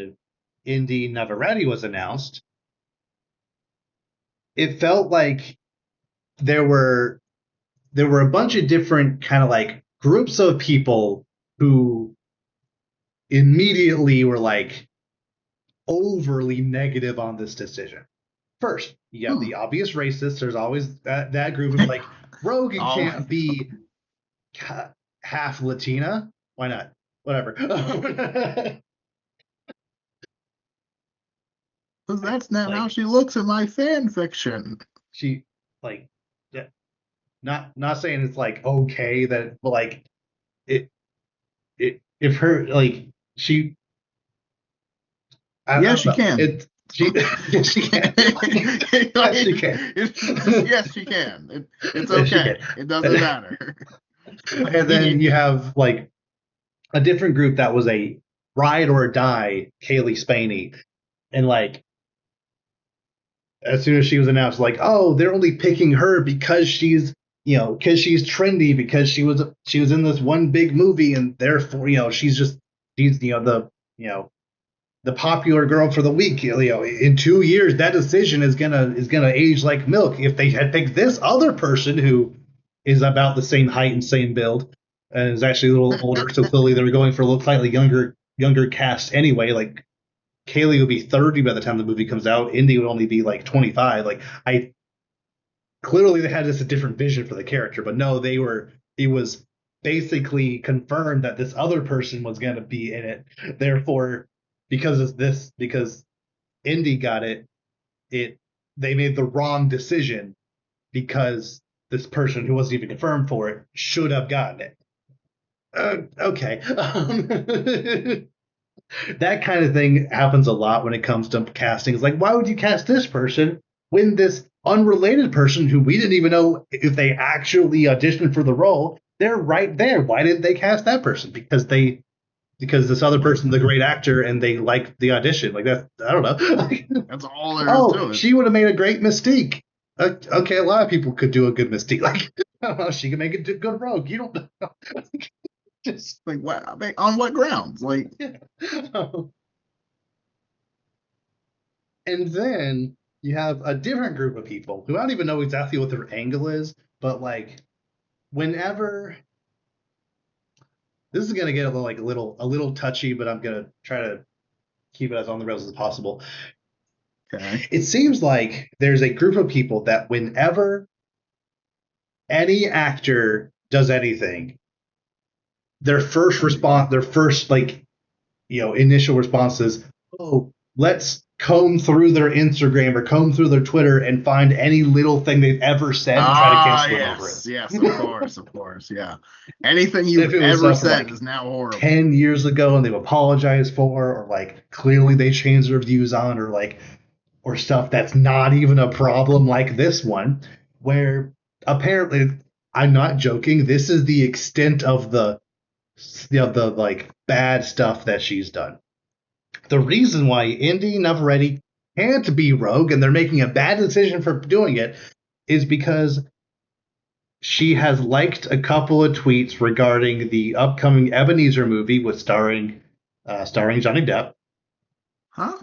Indy Navarrete was announced, it felt like there were a bunch of different kind of like groups of people who immediately were like overly negative on this decision. First, you have the obvious racists. There's always that group of like, Rogue can't be half Latina. Why not? Whatever. Because that's not how Like she looks in my fan fiction. she like not saying it's like okay that, but like it if her like she I Yes, don't she know can. it she yes, she can. Yes, she can. Yes, she can. It's Yes, she okay. can. It doesn't matter. And then you have like a different group that was a ride or die Kaylee Spaney, and like as soon as she was announced, like, oh, they're only picking her because because she's trendy, because she was in this one big movie, and therefore, she's the popular girl for the week. In 2 years, that decision is gonna age like milk. If they had picked this other person who is about the same height and same build, and is actually a little older, so clearly they were going for a little slightly younger cast anyway. Like Kaylee would be 30 by the time the movie comes out. Indy would only be like 25. Like I clearly they had just a different vision for the character, but no, it was basically confirmed that this other person was going to be in it. Therefore, because Indy got it they made the wrong decision because this person who wasn't even confirmed for it should have gotten it. Okay. That kind of thing happens a lot when it comes to casting. It's like, why would you cast this person when this unrelated person who we didn't even know if they actually auditioned for the role, they're right there. Why didn't they cast that person? Because this other person's the great actor and they liked the audition. Like that, I don't know. That's all there is Oh, to it. she would have made a great Mystique. Okay, a lot of people could do a good Mystique. Like, I don't know, she could make a good Rogue. You don't know. Just like what? I mean, on what grounds? Like, yeah. And then you have a different group of people who I don't even know exactly what their angle is, but like whenever this is gonna get a little touchy, but I'm gonna try to keep it as on the rails as possible. okay. It seems like there's a group of people that whenever any actor does anything, their first like initial response is, oh, let's comb through their Instagram or comb through their Twitter and find any little thing they've ever said and try to cancel them over it. Yes, of course, yeah. Anything you've If it was ever stuff from said like is now horrible. 10 years ago and they've apologized for, or like clearly they changed their views on, or stuff that's not even a problem like this one, where apparently, I'm not joking, this is the extent of the like bad stuff that she's done. The reason why Indy Navarrete can't be Rogue and they're making a bad decision for doing it is because she has liked a couple of tweets regarding the upcoming Ebenezer movie with starring Johnny Depp. Huh?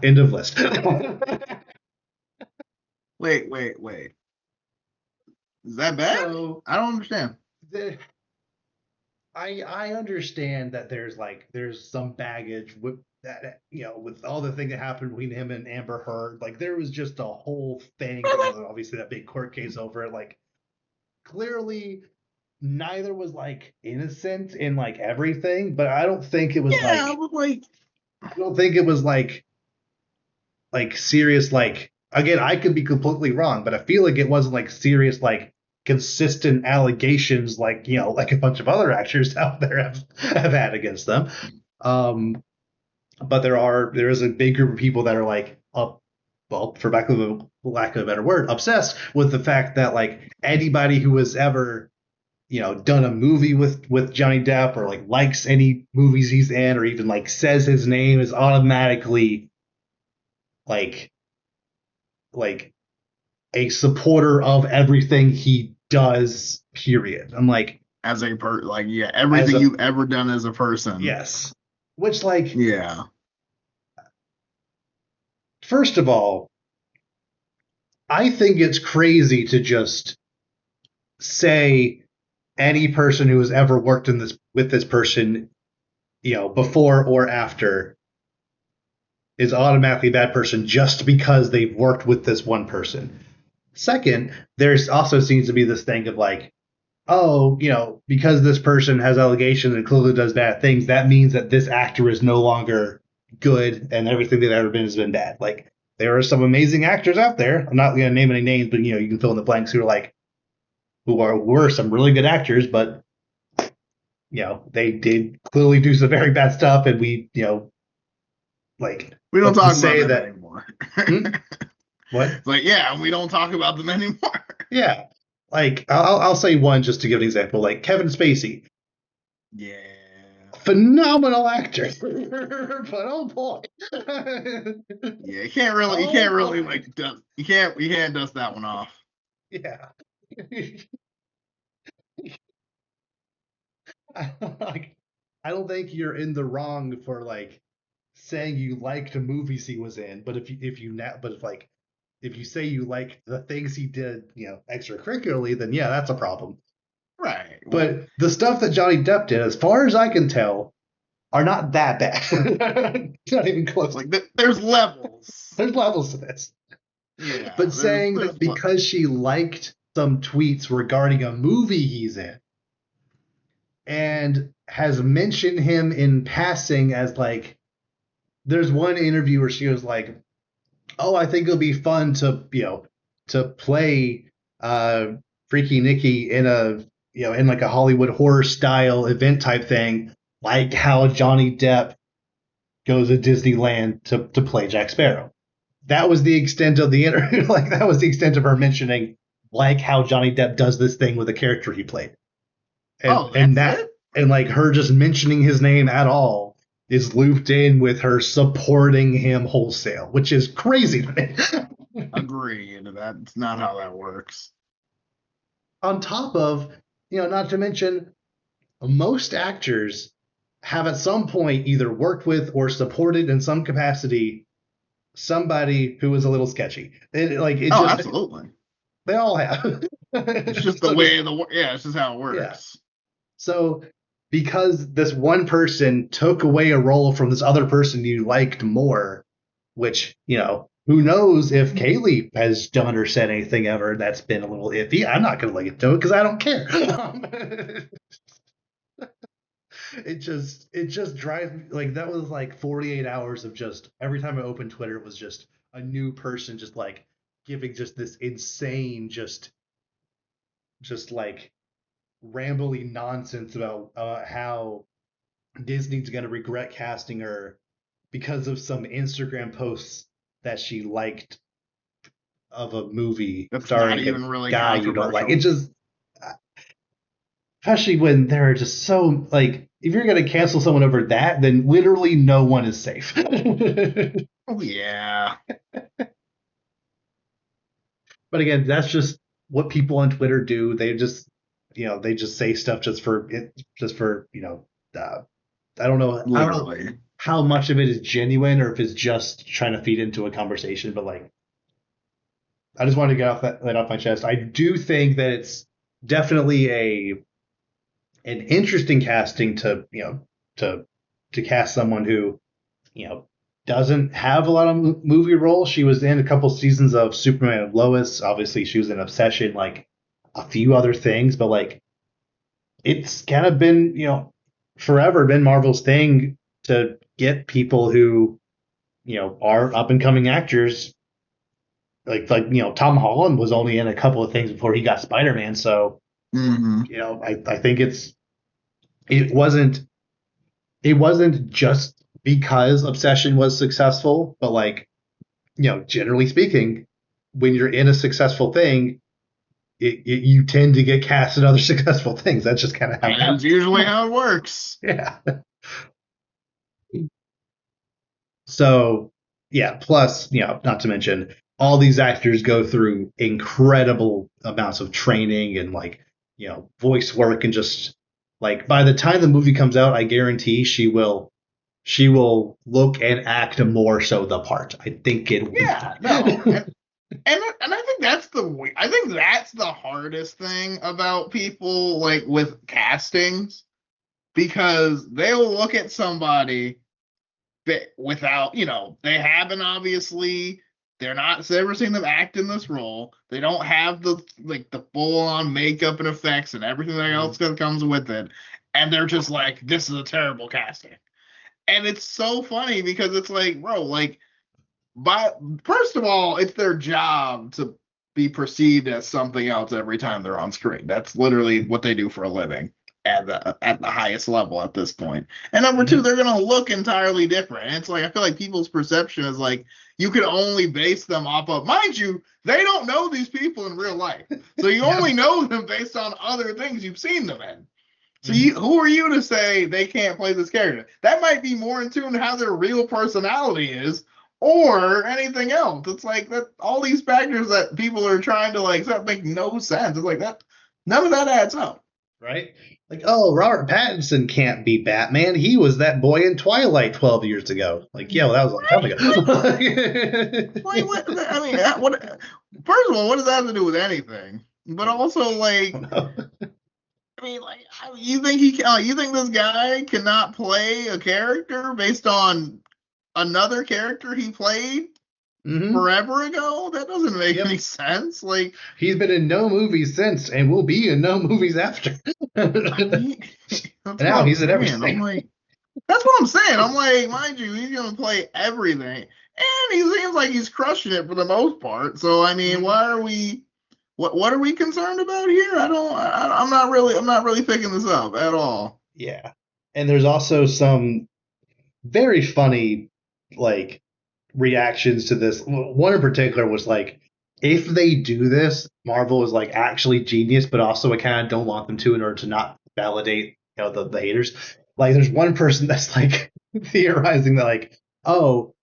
End of list. Wait. Is that bad? So I don't understand. I understand that there's some baggage with that, with all the thing that happened between him and Amber Heard. Like there was just a whole thing, obviously that big court case over it. Like clearly neither was like innocent in like everything, but I don't think it was Yeah, but like I don't think it was like serious, like again, I could be completely wrong, but I feel like it wasn't like serious, like consistent allegations like like a bunch of other actors out there have had against them. But there is a big group of people that are like well, for lack of a better word, obsessed with the fact that like anybody who has ever done a movie with Johnny Depp or like likes any movies he's in or even like says his name is automatically like like a supporter of everything he does, period. I'm like, as a like yeah, everything you've ever done as a person. Yes. Which like yeah. First of all, I think it's crazy to just say any person who has ever worked in this with this person, before or after is automatically a bad person just because they've worked with this one person. Second, there's also seems to be this thing of like, oh, because this person has allegations and clearly does bad things, that means that this actor is no longer good and everything they've ever been has been bad. Like, there are some amazing actors out there. I'm not going to name any names, but you can fill in the blanks who are like, were some really good actors, but they did clearly do some very bad stuff, and we don't talk about them anymore. What? It's like, yeah, we don't talk about them anymore. Yeah. Like, I'll say one just to give an example. Like, Kevin Spacey. Yeah. Phenomenal actor. But oh boy. Yeah, you can't really like dust. You can't dust that one off. Yeah. I don't think you're in the wrong for like saying you liked a movies he was in, but if you say you like the things he did, extracurricularly, then yeah, that's a problem. Right. But the stuff that Johnny Depp did, as far as I can tell, are not that bad. Not even close. Like there's levels. There's levels to this. Yeah. But saying that because she liked some tweets regarding a movie he's in and has mentioned him in passing as like, there's one interview where she was like, oh, I think it'll be fun to to play Freaky Nicky in in like a Hollywood horror style event type thing, like how Johnny Depp goes to Disneyland to play Jack Sparrow. That was the extent of the interview. Like that was the extent of her mentioning like how Johnny Depp does this thing with a character he played. And and like her just mentioning his name at all is looped in with her supporting him wholesale, which is crazy to me. Agreed. That's not how that works. On top of, not to mention, most actors have at some point either worked with or supported in some capacity somebody who is a little sketchy. Absolutely. They all have. It's just the way it's just how it works. Yeah. So because this one person took away a role from this other person you liked more, which, who knows if Kaylee has done or said anything ever that's been a little iffy. I'm not going to link it to it because I don't care. It just drives me, like, that was like 48 hours of just, every time I opened Twitter, it was just a new person just like giving just this insane, just like rambly nonsense about how Disney's going to regret casting her because of some Instagram posts that she liked of a movie that's starring not even really guy you don't like. It just, especially when they're just so like, if you're going to cancel someone over that, then literally no one is safe. Oh yeah. But again, that's just what people on Twitter do. They just, they just say stuff just for I don't know. Literally. how much of it is genuine or if it's just trying to feed into a conversation. But like, I just wanted to get that off my chest. I do think that it's definitely an interesting casting to to cast someone who doesn't have a lot of movie roles. She was in a couple seasons of Superman and Lois. Obviously, she was in Obsession, like a few other things, but like it's kind of been forever been Marvel's thing to get people who are up and coming actors. Like Tom Holland was only in a couple of things before he got Spider-Man, so Mm-hmm. I think it wasn't just because Obsession was successful, but like generally speaking, when you're in a successful thing, you tend to get cast in other successful things. That's just kind of how it That's happens. usually how it works. Yeah. So yeah. Plus, not to mention all these actors go through incredible amounts of training and like voice work and just like by the time the movie comes out, I guarantee she will look and act more so the part. I think it will be Yeah, no, fine. and I think I think that's the hardest thing about people like with castings because they'll look at somebody that without they haven't obviously they're not ever seen them act in this role. They don't have the full on makeup and effects and everything else that comes with it, and they're just like, this is a terrible casting. And it's so funny because it's like, bro, like, but first of all, it's their job to be perceived as something else every time they're on screen. That's literally what they do for a living at the highest level at this point. And number two, they're gonna look entirely different. And it's like I feel like people's perception is like you can only base them off of, mind you, they don't know these people in real life, so you only know them based on other things you've seen them in. So who are you to say they can't play this character? That might be more in tune to how their real personality is, or anything else. It's like that all these factors that people are trying to like that make no sense. It's like that none of that adds up. Right? Like, oh, Robert Pattinson can't be Batman. He was that boy in Twilight 12 years ago. Like, yeah, well, that was a long time ago. Like what? I mean, what? First of all, what does that have to do with anything? But also, like, I mean, like, you think you think this guy cannot play a character based on another character he played forever ago? That doesn't make any sense. Like, he's been in no movies since, and will be in no movies after. Now he's in everything. I'm like, that's what I'm saying. I'm like, mind you, he's gonna play everything, and he seems like he's crushing it for the most part. So I mean, why are we? What are we concerned about here? I'm not really picking this up at all. Yeah, and there's also some very funny like reactions to this. One in particular was like, if they do this, Marvel is like actually genius, but also I kind of don't want them to in order to not validate the haters. Like, there's one person that's like theorizing that like, oh,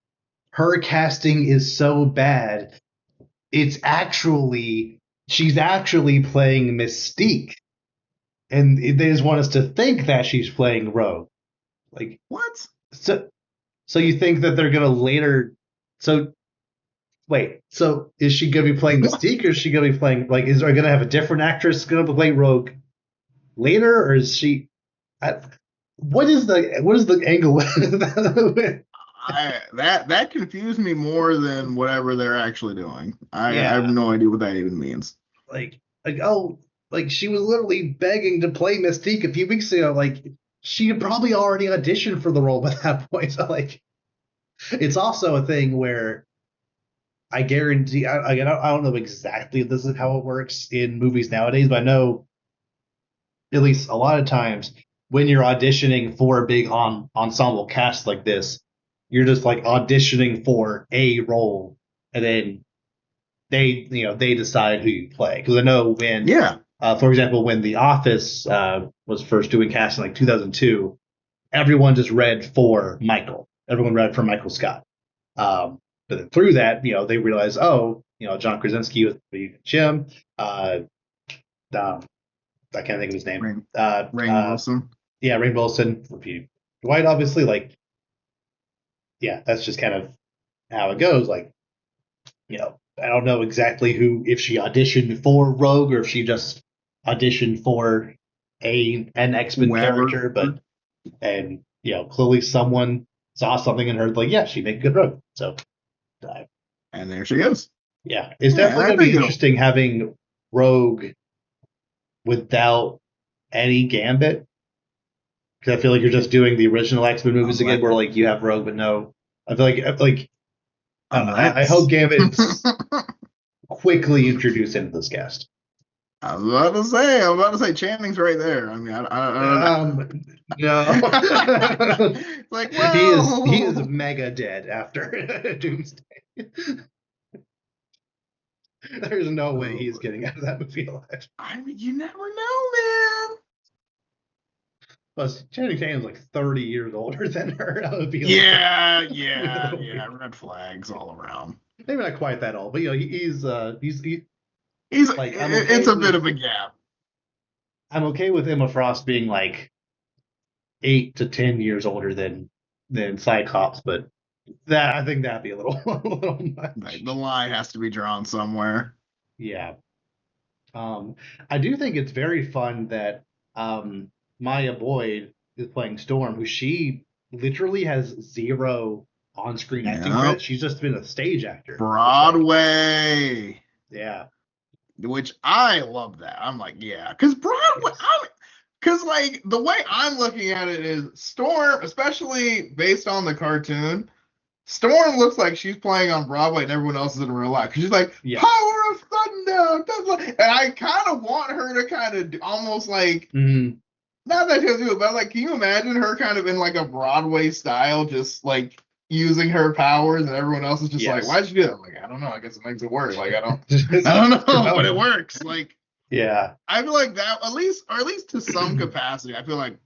her casting is so bad, she's actually playing Mystique, and they just want us to think that she's playing Rogue. Like, what? So you think that they're gonna later? So wait, so is she gonna be playing Mystique, or is she gonna be playing like? Is there gonna have a different actress gonna play Rogue later, or is she? What is the angle? That confused me more than whatever they're actually doing. I have Yeah, no idea what that even means. like oh, like she was literally begging to play Mystique a few weeks ago. Like, she had probably already auditioned for the role by that point. So like, it's also a thing where I guarantee I don't know exactly if this is how it works in movies nowadays, but I know at least a lot of times when you're auditioning for a big ensemble cast like this, you're just like auditioning for a role, and then they decide who you play. Because I know when, for example, when The Office was first doing casting, like 2002, everyone just read for Michael. Everyone read for Michael Scott. But then through that, they realized, oh, John Krasinski was Jim. I can't think of his name. Rainn Wilson. Yeah, Rainn Wilson. Dwight, obviously, like yeah, that's just kind of how it goes. Like, I don't know exactly if she auditioned for Rogue or if she just auditioned for an X-Men Whoever. character, but and clearly someone saw something in her like, yeah, she'd make a good Rogue. So And there she is. yeah, it's Yeah, and definitely I going to be think it'll. interesting having Rogue without any Gambit, because I feel like you're just doing the original X-Men movies again, where like you have Rogue but no. I feel like I don't know. I hope Unless. Gambit's quickly introduced into this cast. I'm about to say Channing's right there. I mean, No. like, he is well, mega dead after Doomsday. There's no way he's getting out of that movie alive. I mean, you never know, man. Plus, Channing Tatum's like 30 years older than her. That would be Yeah. weird. Red flags all around. Maybe not quite that old, but he's He's like it's a bit of a gap. I'm okay with Emma Frost being like 8 to 10 years older than Cyclops, but that I think that'd be a little a little much. Like, the line has to be drawn somewhere. Yeah. I do think it's very fun that Maya Boyd is playing Storm, who she literally has zero on-screen acting credits. She's just been a stage actor. Broadway. Yeah. Which I love that. I'm like, yeah. Because Broadway, because like the way I'm looking at it is Storm, especially based on the cartoon, Storm looks like she's playing on Broadway and everyone else is in real life. Because she's like, Power of Thunder. And I kind of want her to kind of almost like, not that she'll do it, but like, can you imagine her kind of in like a Broadway style, just like using her powers and everyone else is just like, why'd you do that? I'm like, I don't know. I guess it makes it work. Like, I don't know, but it works. Like, yeah. I feel like that, at least to some capacity, I feel like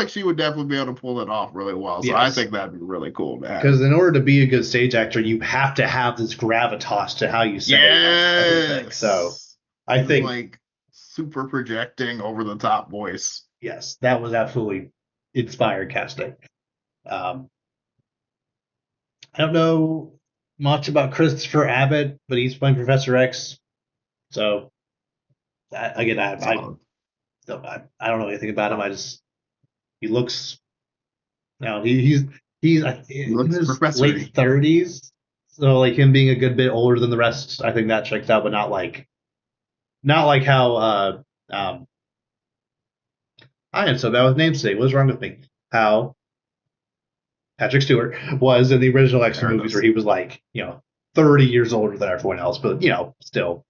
she would definitely be able to pull it off really well. So I think that'd be really cool, man. Because in order to be a good stage actor, you have to have this gravitas to how you say everything. So I think like super projecting over the top voice. Yes, that was absolutely inspired casting. I don't know much about Christopher Abbott, but he's playing Professor X. So I don't know anything about him. He looks, he's in his late 30s. So like him being a good bit older than the rest, I think that checks out, but not like how I am so bad with names today. What's wrong with me? How Patrick Stewart was in the original X-Men movies, where he was like, 30 years older than everyone else, but still,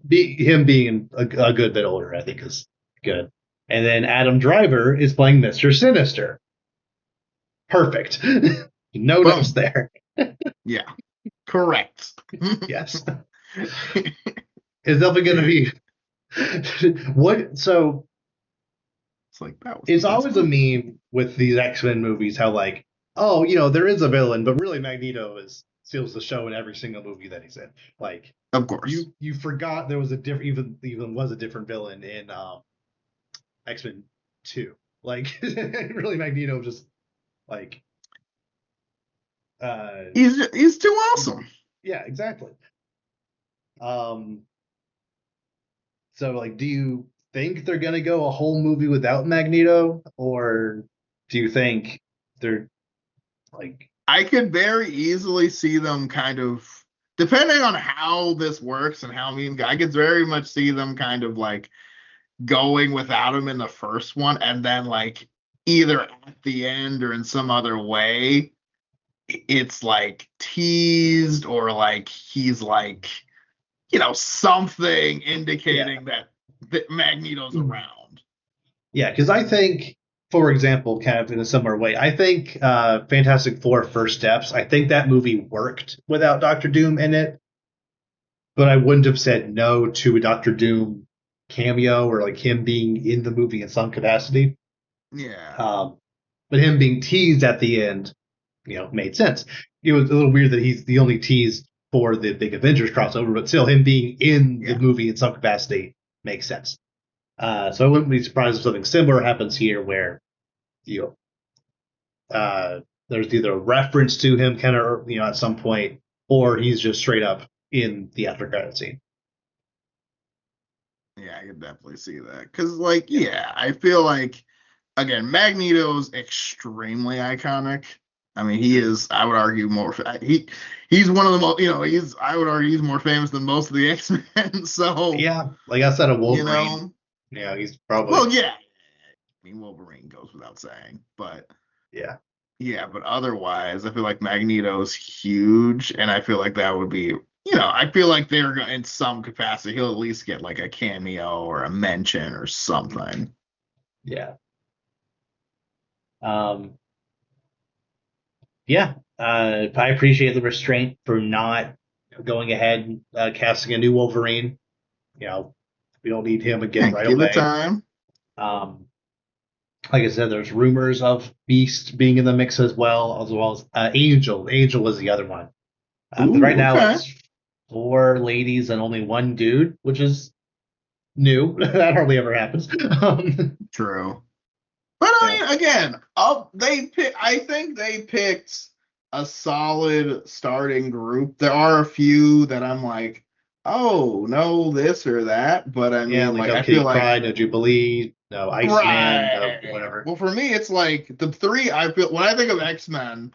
him being a good bit older, I think, is good. And then Adam Driver is playing Mr. Sinister. Perfect. No notes there. Yeah, correct. Yes. It's definitely going to be what? So it's like that. It's always a meme with these X-Men movies, how like, oh, there is a villain, but really Magneto steals the show in every single movie that he's in. Like, of course, you forgot there was a different, even was a different villain in X-Men 2. Like, really Magneto just like, he's too awesome. Yeah, exactly. So like, do you think they're gonna go a whole movie without Magneto, or do you think they're like? I could very easily see them kind of, depending on how this works and how I could very much see them kind of like going without him in the first one, and then like either at the end or in some other way, it's like teased, or like he's like, something indicating that Magneto's around. Yeah, because I think, for example, kind of in a similar way, I think Fantastic Four First Steps, I think that movie worked without Doctor Doom in it, but I wouldn't have said no to a Doctor Doom cameo or like him being in the movie in some capacity. Yeah. But him being teased at the end, made sense. It was a little weird that he's the only tease for the big Avengers crossover, but still, him being in the movie in some capacity makes sense. So I wouldn't be surprised if something similar happens here, where there's either a reference to him kind of, at some point, or he's just straight up in the after credit scene. Yeah, I can definitely see that. Because, like, yeah, I feel like, again, Magneto's extremely iconic. I mean, he is, I would argue, he's one of the most, I would argue he's more famous than most of the X-Men. So, Yeah, like I said, a you Wolverine. know, He's probably. well, yeah. I mean, Wolverine goes without saying. But, yeah. yeah, but otherwise, I feel like Magneto's huge. And I feel like that would be, I feel like they're going in some capacity, he'll at least get like a cameo or a mention or something. Yeah. Yeah. I appreciate the restraint for not going ahead and casting a new Wolverine. We don't need him again right Give away. it time. Like I said, there's rumors of Beast being in the mix as well as Angel. Angel is the other one. Right now it's 4 ladies and only 1 dude, which is new. That hardly ever happens. True. But I mean, again, I think they picked a solid starting group. There are a few that I'm like, oh, no, this or that. But I mean, like I feel like Pride, no Jubilee, no Iceman, no whatever. Well, for me, it's like the 3. I feel when I think of X-Men,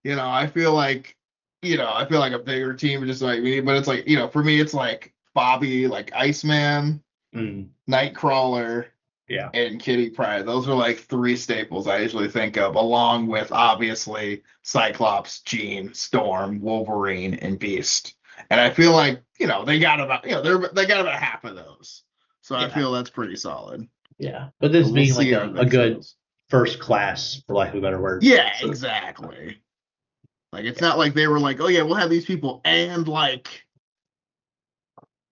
I feel like, a bigger team just like me. But it's like, for me, it's like Bobby, like Iceman, Nightcrawler. Yeah. And Kitty Pryde. Those are like 3 staples I usually think of, along with obviously Cyclops, Jean, Storm, Wolverine, and Beast. And I feel like, they got about they got about half of those. So I feel that's pretty solid. Yeah. But this being like a good first class, for lack of a better word. Yeah, exactly. Like it's not like they were like, oh yeah, we'll have these people and like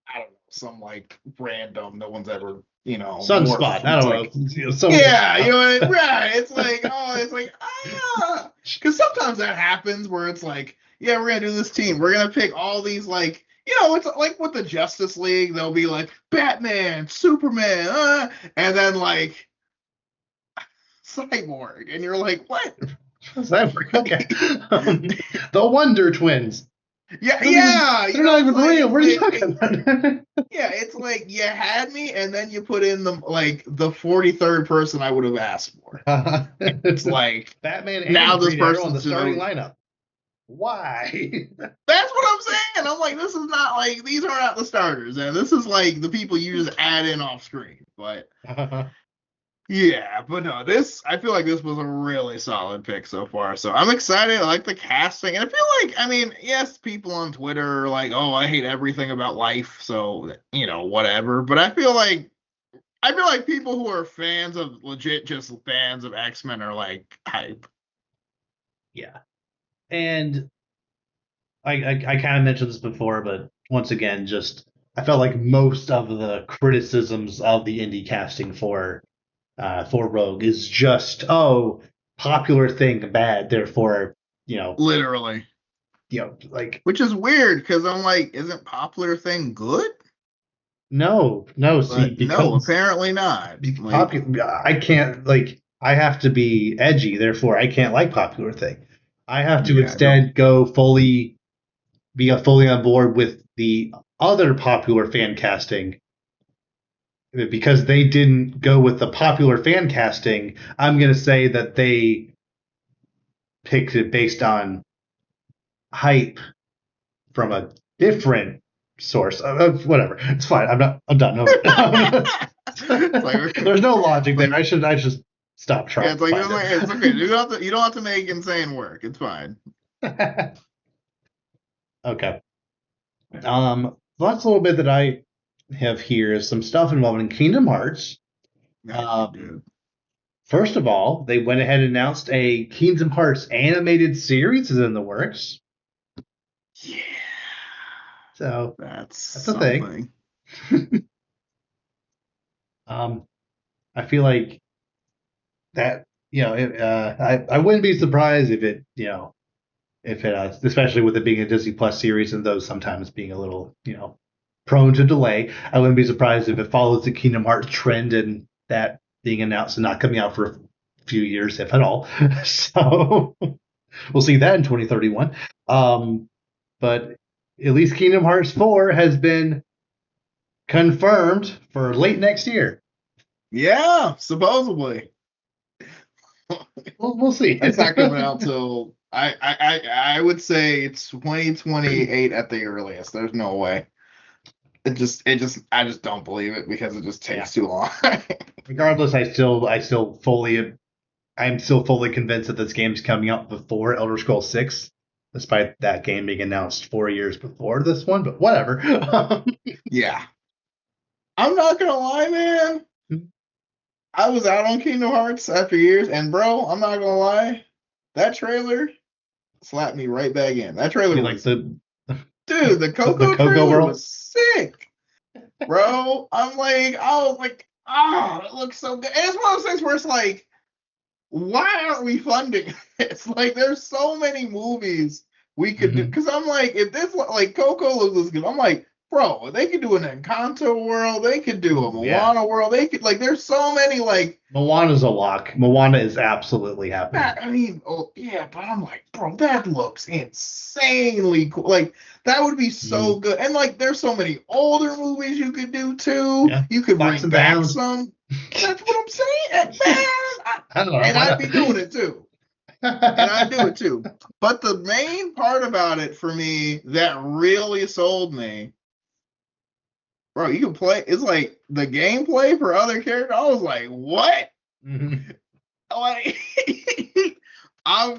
I don't know, some like random, no one's ever Sunspot. I don't know. Yeah, right. It's like, because sometimes that happens where it's like, yeah, we're gonna do this team. We're gonna pick all these like, it's like with the Justice League, they'll be like Batman, Superman, and then like Cyborg, and you're like, what? Cyborg. Okay. The Wonder Twins. Yeah, they're not even real. What are you talking about? Yeah, it's like you had me, and then you put in the 43rd person I would have asked for. It's like Batman and now this person's on the starting lineup. Why? That's what I'm saying. I'm like, this is not like these are not the starters, and this is like the people you just add in off screen. But yeah, but no, I feel like this was a really solid pick so far. So I'm excited. I like the casting. And I feel like, I mean, yes, people on Twitter are like, oh, I hate everything about life. So, whatever. But I feel like people who are fans of legit, just fans of X-Men are like hype. Yeah. And I kind of mentioned this before, but once again, I felt like most of the criticisms of the indie casting for Rogue is just, popular thing bad, therefore, literally, like, which is weird because I'm like, isn't popular thing good? No, see, no, apparently not. I can't, like, I have to be edgy, therefore I can't like popular thing. I have to instead be fully on board with the other popular fan casting. Because they didn't go with the popular fan casting, I'm going to say that they picked it based on hype from a different source. Whatever, it's fine. I'm done. There's no logic there. I should stop trying. Yeah, it's okay. You don't have to make insane work. It's fine. Okay. That's a little bit that I have here is some stuff involving Kingdom Hearts. First of all, they went ahead and announced a Kingdom Hearts animated series is in the works. Yeah. So that's a thing. I feel like that, I wouldn't be surprised if it, especially with it being a Disney Plus series and those sometimes being a little, prone to delay. I wouldn't be surprised if it follows the Kingdom Hearts trend and that being announced and not coming out for few years, if at all. So we'll see that in 2031. But at least Kingdom Hearts 4 has been confirmed for late next year. Yeah, supposedly. We'll see. That's not coming out till I would say it's 2028 at the earliest. There's no way. I just don't believe it because it just takes too long. Regardless, I'm still fully convinced that this game's coming out before Elder Scrolls 6, despite that game being announced 4 years before this one. But whatever. Yeah, I'm not gonna lie, man. I was out on Kingdom Hearts after years, and bro, I'm not gonna lie, that trailer slapped me right back in. That trailer was dude, the Coco trailer world was sick, bro. I was like, it looks so good. And it's one of those things where it's like, why aren't we funding this? Like, there's so many movies we could do. Because I'm like, if this like Coco looks good, I'm like, bro, they could do an Encanto world. They could do a Moana world. They could there's so many like. Moana's a lock. Moana is absolutely happening. But I'm like, bro, that looks insanely cool. Like, that would be so good. And like, there's so many older movies you could do too. Yeah. You could bring back some. That's what I'm saying, man. I'd be doing it too. And I'd do it too. But the main part about it for me that really sold me. Bro, you can play. It's like the gameplay for other characters. I was like, what? Like, I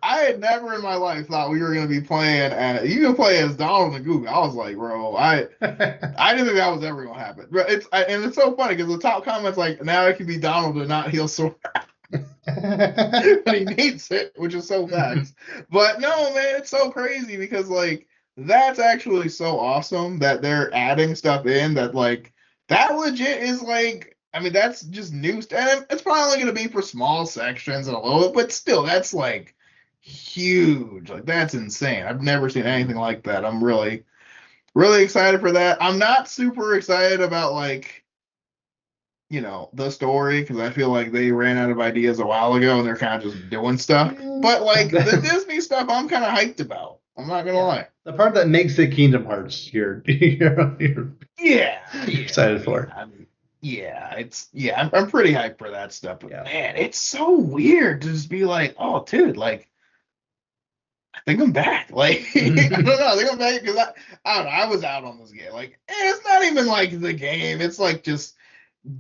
had never in my life thought we were gonna be playing. You can play as Donald and Goofy. I was like, bro, I didn't think that was ever gonna happen. But it's so funny because the top comments like, now it can be Donald and not heal Sora. But he needs it, which is so facts. But no, man, it's so crazy because like. That's actually so awesome that they're adding stuff in that like that legit is like I mean that's just new stuff. And it's probably only going to be for small sections and a little bit, but still that's like huge. Like that's insane. I've never seen anything like that. I'm really excited for that. I'm not super excited about like the story because I feel like they ran out of ideas a while ago and they're kind of just doing stuff. But like the Disney stuff, I'm kind of hyped about. I'm not gonna lie. The part that makes it Kingdom Hearts, you're excited for. I'm pretty hyped for that stuff. But man, it's so weird to just be like, oh, dude, like, I think I'm back. Like, I don't know, I think I'm back because I don't know. I was out on this game. Like, it's not even like the game. It's like just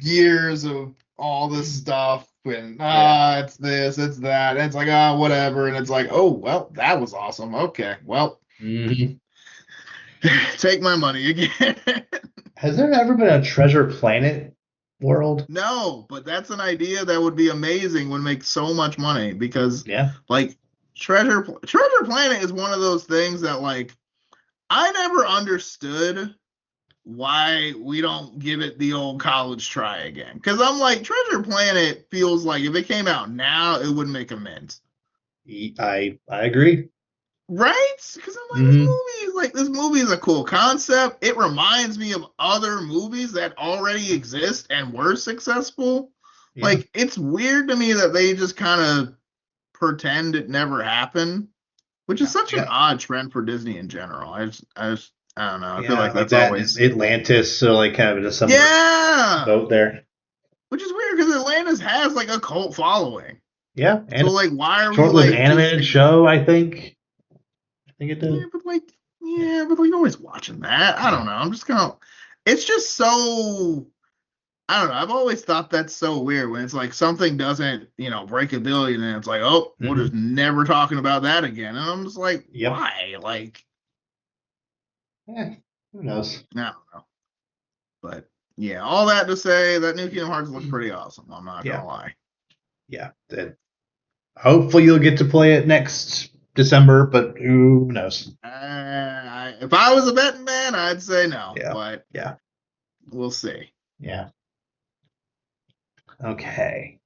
years of all this stuff. And it's this, it's that, and it's like whatever, and it's like well, that was awesome. Okay, well, take my money again. Has there ever been a Treasure Planet world? No, but that's an idea that would be amazing. Would make so much money because like Treasure Planet is one of those things that like I never understood. Why we don't give it the old college try again? Because I'm like, Treasure Planet feels like if it came out now, it would make a mint. I agree. Right? Because I'm like, this movie is a cool concept. It reminds me of other movies that already exist and were successful. Yeah. Like, it's weird to me that they just kind of pretend it never happened, which is such an odd trend for Disney in general. I don't know. I feel like that's always Atlantis, so like kind of just some boat there. Which is weird because Atlantis has like a cult following. Yeah, and so like, why are we like animated show? I think it does. Yeah, but nobody's watching that. I don't know. I'm just kind of. It's just so. I don't know. I've always thought that's so weird when it's like something doesn't, break $1 billion, and it's like, we're just never talking about that again. And I'm just like, why? Like. Who knows? I don't know. But yeah, all that to say that new Kingdom Hearts looks pretty awesome. I'm not gonna lie. Yeah. Hopefully you'll get to play it next December, but who knows? If I was a betting man, I'd say no. Yeah. But we'll see. Yeah. Okay.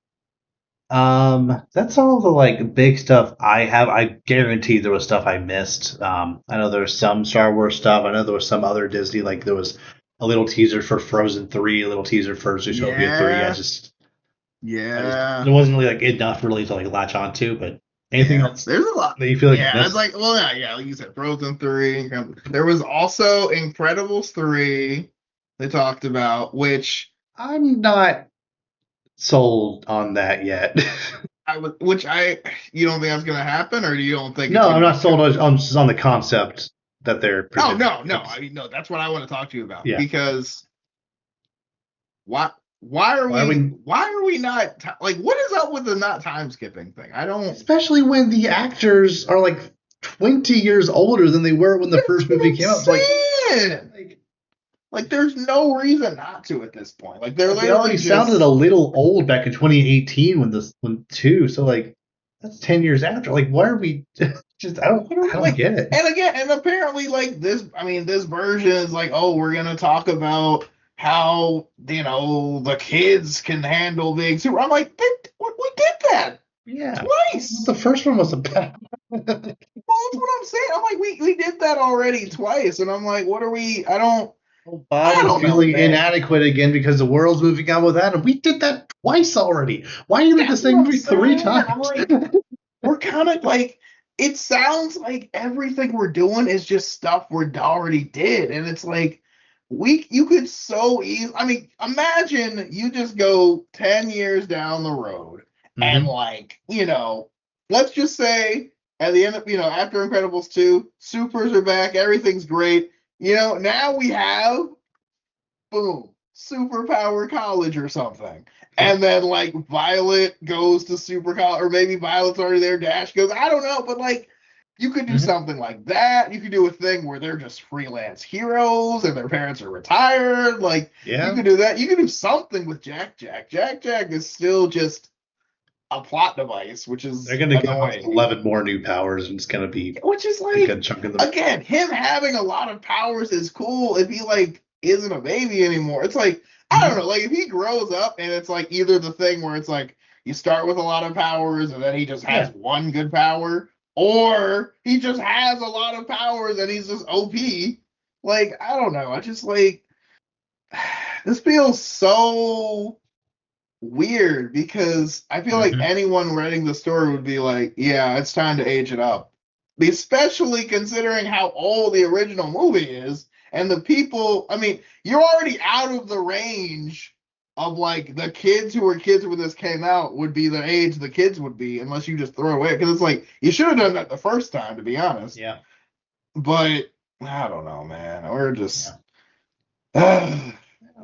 That's all the like big stuff I have. I guarantee there was stuff I missed. I know there's some Star Wars stuff. I know there was some other Disney, like there was a little teaser for Frozen 3, a little teaser for Zootopia 3. Yeah. It wasn't really like enough really to like latch onto. But anything Yeah. else There's a lot. that you feel like you Yeah, it's missed? like, well, yeah, like you said, Frozen 3. There was also Incredibles 3 they talked about, which I'm not sold on that yet. you don't think that's gonna happen, or you don't think it's No, I'm gonna be not sold good? on just on the concept that they're Oh presenting. no. I mean, no, that's what I want to talk to you about Yeah. because why why are Why are we? we not like what is up with the not time skipping thing? I don't. Especially when the actors are like 20 years older than they were when the That's first what movie I'm came out. It's like, saying. like, Like, there's no reason not to at this point. Like, they're like they already literally sounded a just. little old back in 2018 when two. So like that's 10 years after. Like, why are we just? I don't Like, get it. and again, and apparently, like this. I mean, this version is like, oh, we're gonna talk about how the kids can handle being super. I'm like, we did that Yeah, twice. the first one was about. Well, that's what I'm saying. I'm like, we did that already twice, and I'm like, what are we? Bob I is don't know, feeling man. inadequate again because the world's moving on without him. We did that twice already. Why are you make the That's what same I'm movie three saying. I'm times? like, we're kind of like, it sounds like everything we're doing is just stuff we already did, and it's like you could so easily. I mean, imagine you just go 10 years down the road, and Mm-hmm. like let's just say at the end of after Incredibles 2, supers are back, everything's great. Now we have boom, superpower college or something. Yeah. And then like Violet goes to super college, or maybe Violet's already there, Dash goes, I don't know, but like you could do Mm-hmm. something like that. You could do a thing where they're just freelance heroes and their parents are retired. Like you Yeah. could do that. You could do something with Jack Jack. Jack Jack is still just a plot device, which They're is going to give us annoying. 11 more new powers, and it's going to be Which is a like, good chunk of the. again, him having a lot of powers is cool if he like isn't a baby anymore. It's like, I don't Mhm. know, like if he grows up and it's like either the thing where it's like you start with a lot of powers and then he just has Yeah. one good power, or he just has a lot of powers and he's just OP. Like, I don't know. I just like this feels so weird because I feel like Mm-hmm. anyone writing the story would be like, yeah, it's time to age it up. Especially considering how old the original movie is and the people, I mean, you're already out of the range of like the kids who were kids when this came out would be the age the kids would be unless you just throw away because it's like you should have done that the first time to be honest. Yeah. But I don't know, man. We're just Yeah.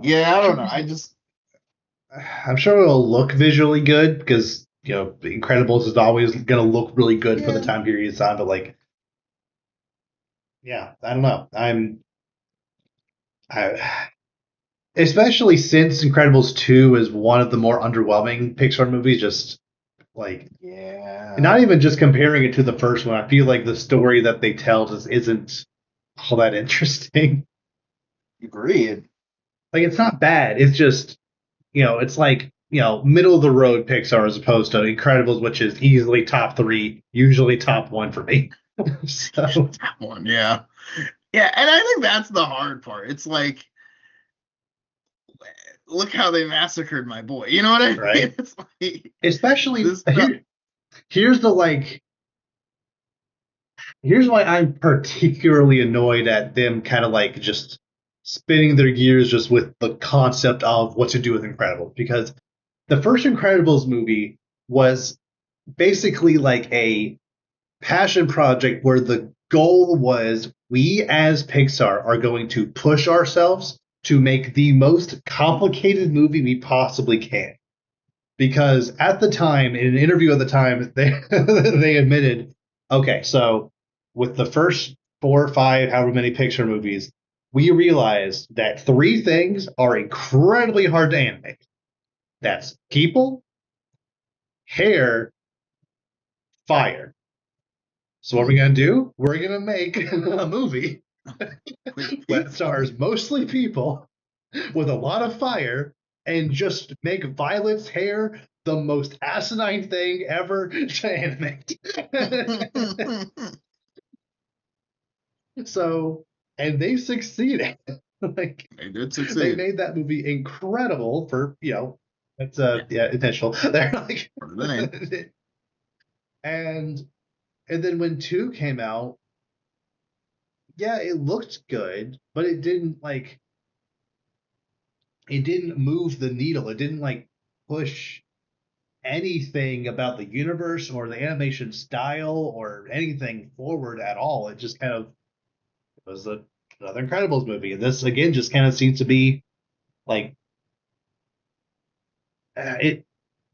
yeah, I'm I sure don't know. I it'll, just I'm sure it'll look visually good because Incredibles is always going to look really good for the yeah. time period it's on. But like, yeah, I don't know. I especially since Incredibles 2 is one of the more underwhelming Pixar movies. Just like Yeah. not even just comparing it to the first one, I feel like the story that they tell just isn't all that interesting. Agreed. Like it's not bad. It's just it's like middle of the road Pixar as opposed to Incredibles, which is easily top three, usually top one for me. So That one, yeah. Yeah, and I think that's the hard part. It's like, look how they massacred my boy. You know what I mean? right, It's like especially this stuff. here's the like here's why I'm particularly annoyed at them kind of like just spinning their gears just with the concept of what to do with Incredibles because the first Incredibles movie was basically like a passion project where the goal was we as Pixar are going to push ourselves to make the most complicated movie we possibly can. Because at the time, in an interview at the time, they they admitted, okay, so with the first four or five, however many Pixar movies, we realized that three things are incredibly hard to animate. That's people, hair, fire. So what are we gonna do? We're gonna make a movie With that people. stars mostly people with a lot of fire and just make Violet's hair the most asinine thing ever to animate. So, and they succeeded. Like They did they succeed. made that movie incredible for, That's intentional. They're like, Part of the name. and then when 2 came out, yeah, it looked good, but it didn't move the needle. It didn't like push anything about the universe or the animation style or anything forward at all. It just kind of was another Incredibles movie. And this again just kind of seems to be like it.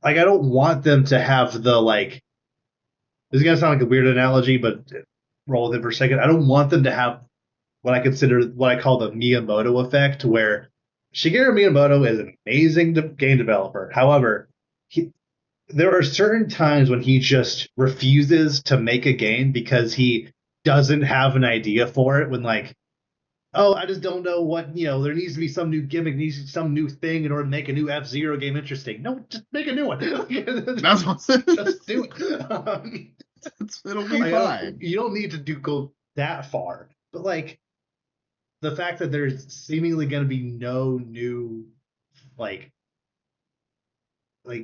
Like I don't want them to have the like. This is gonna sound like a weird analogy, but roll with it for a second. I don't want them to have what I call the Miyamoto effect, where Shigeru Miyamoto is an amazing game developer. However, there are certain times when he just refuses to make a game because he doesn't have an idea for it. When like, oh, I just don't know what there needs to be some new gimmick, needs to be some new thing in order to make a new F-Zero game interesting. No, just make a new one. That's what Just do it. It'll be fine. You don't need to go that far, but like the fact that there's seemingly going to be no new like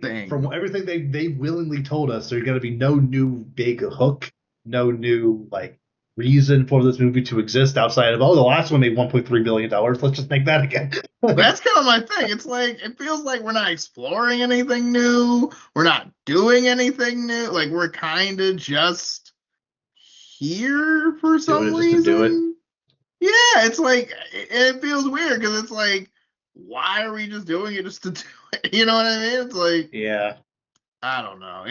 Thing. from everything they willingly told us, there's going to be no new big hook, no new like reason for this movie to exist outside of the last one made $1.3 billion. Let's just make that again. That's kind of my thing. It's like it feels like we're not exploring anything new. We're not doing anything new. Like we're kind of just here for some reason. Do it. Yeah, it's like it feels weird because it's like, why are we just doing it just to do it? You know what I mean? It's like, yeah, I don't know.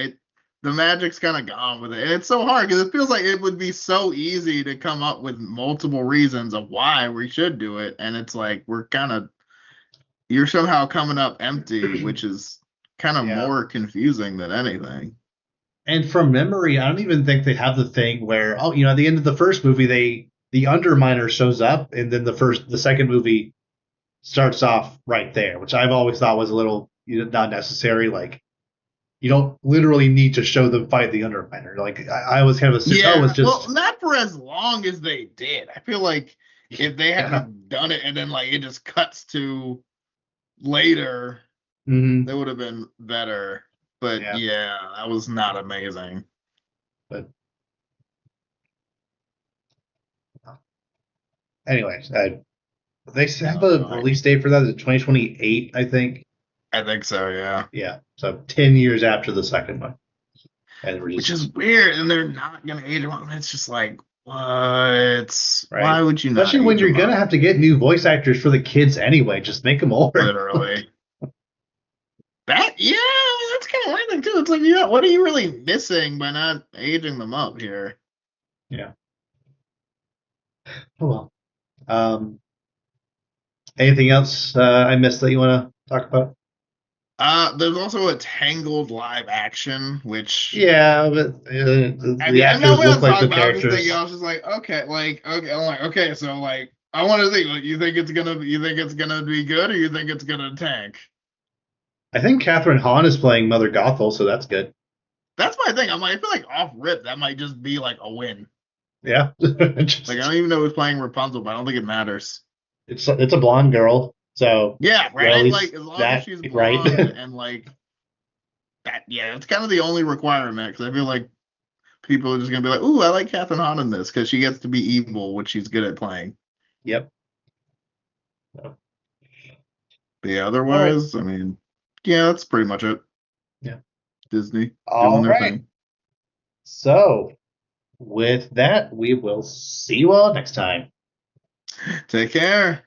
The magic's kind of gone with it, and it's so hard because it feels like it would be so easy to come up with multiple reasons of why we should do it, and it's like you're somehow coming up empty, which is kind of more confusing than anything. And from memory, I don't even think they have the thing where at the end of the first movie the Underminer shows up, and then the second movie starts off right there, which I've always thought was a little not necessary. Like you don't literally need to show them fight the Underminer. Like I was kind of assumed, it's just well, not for as long as they did. I feel like if they hadn't done it and then like it just cuts to later, that would have been better. But yeah, that was not amazing. But anyways, they have a release date for that. It's 2028, I think. I think so, yeah. Yeah, so 10 years after the second one. And which is weird, and they're not going to age them up. It's just like, what? Right. Why would you not? Especially when you're going to have to get new voice actors for the kids anyway. Just make them older. Literally. That's kind of my thing, too. It's like, what are you really missing by not aging them up here? Yeah. Oh, well. Anything else I missed that you want to talk about? There's also a Tangled live action, which but the actors look like the characters. I was just like, okay, I'm like, okay, so like, I want to think, like, you think it's gonna be good, or you think it's gonna tank? I think Catherine Hahn is playing Mother Gothel, so that's good. That's my thing. I'm like, I feel like off rip that might just be like a win. Yeah. Like I don't even know who's playing Rapunzel, but I don't think it matters. It's a blonde girl. So yeah, right. Like as long as she's blonde and like that, it's kind of the only requirement because I feel like people are just gonna be like, "Ooh, I like Catherine Hahn in this" because she gets to be evil, which she's good at playing. Yep. So. But yeah, otherwise, I mean, that's pretty much it. Yeah. Disney doing their thing. So, with that, we will see you all next time. Take care.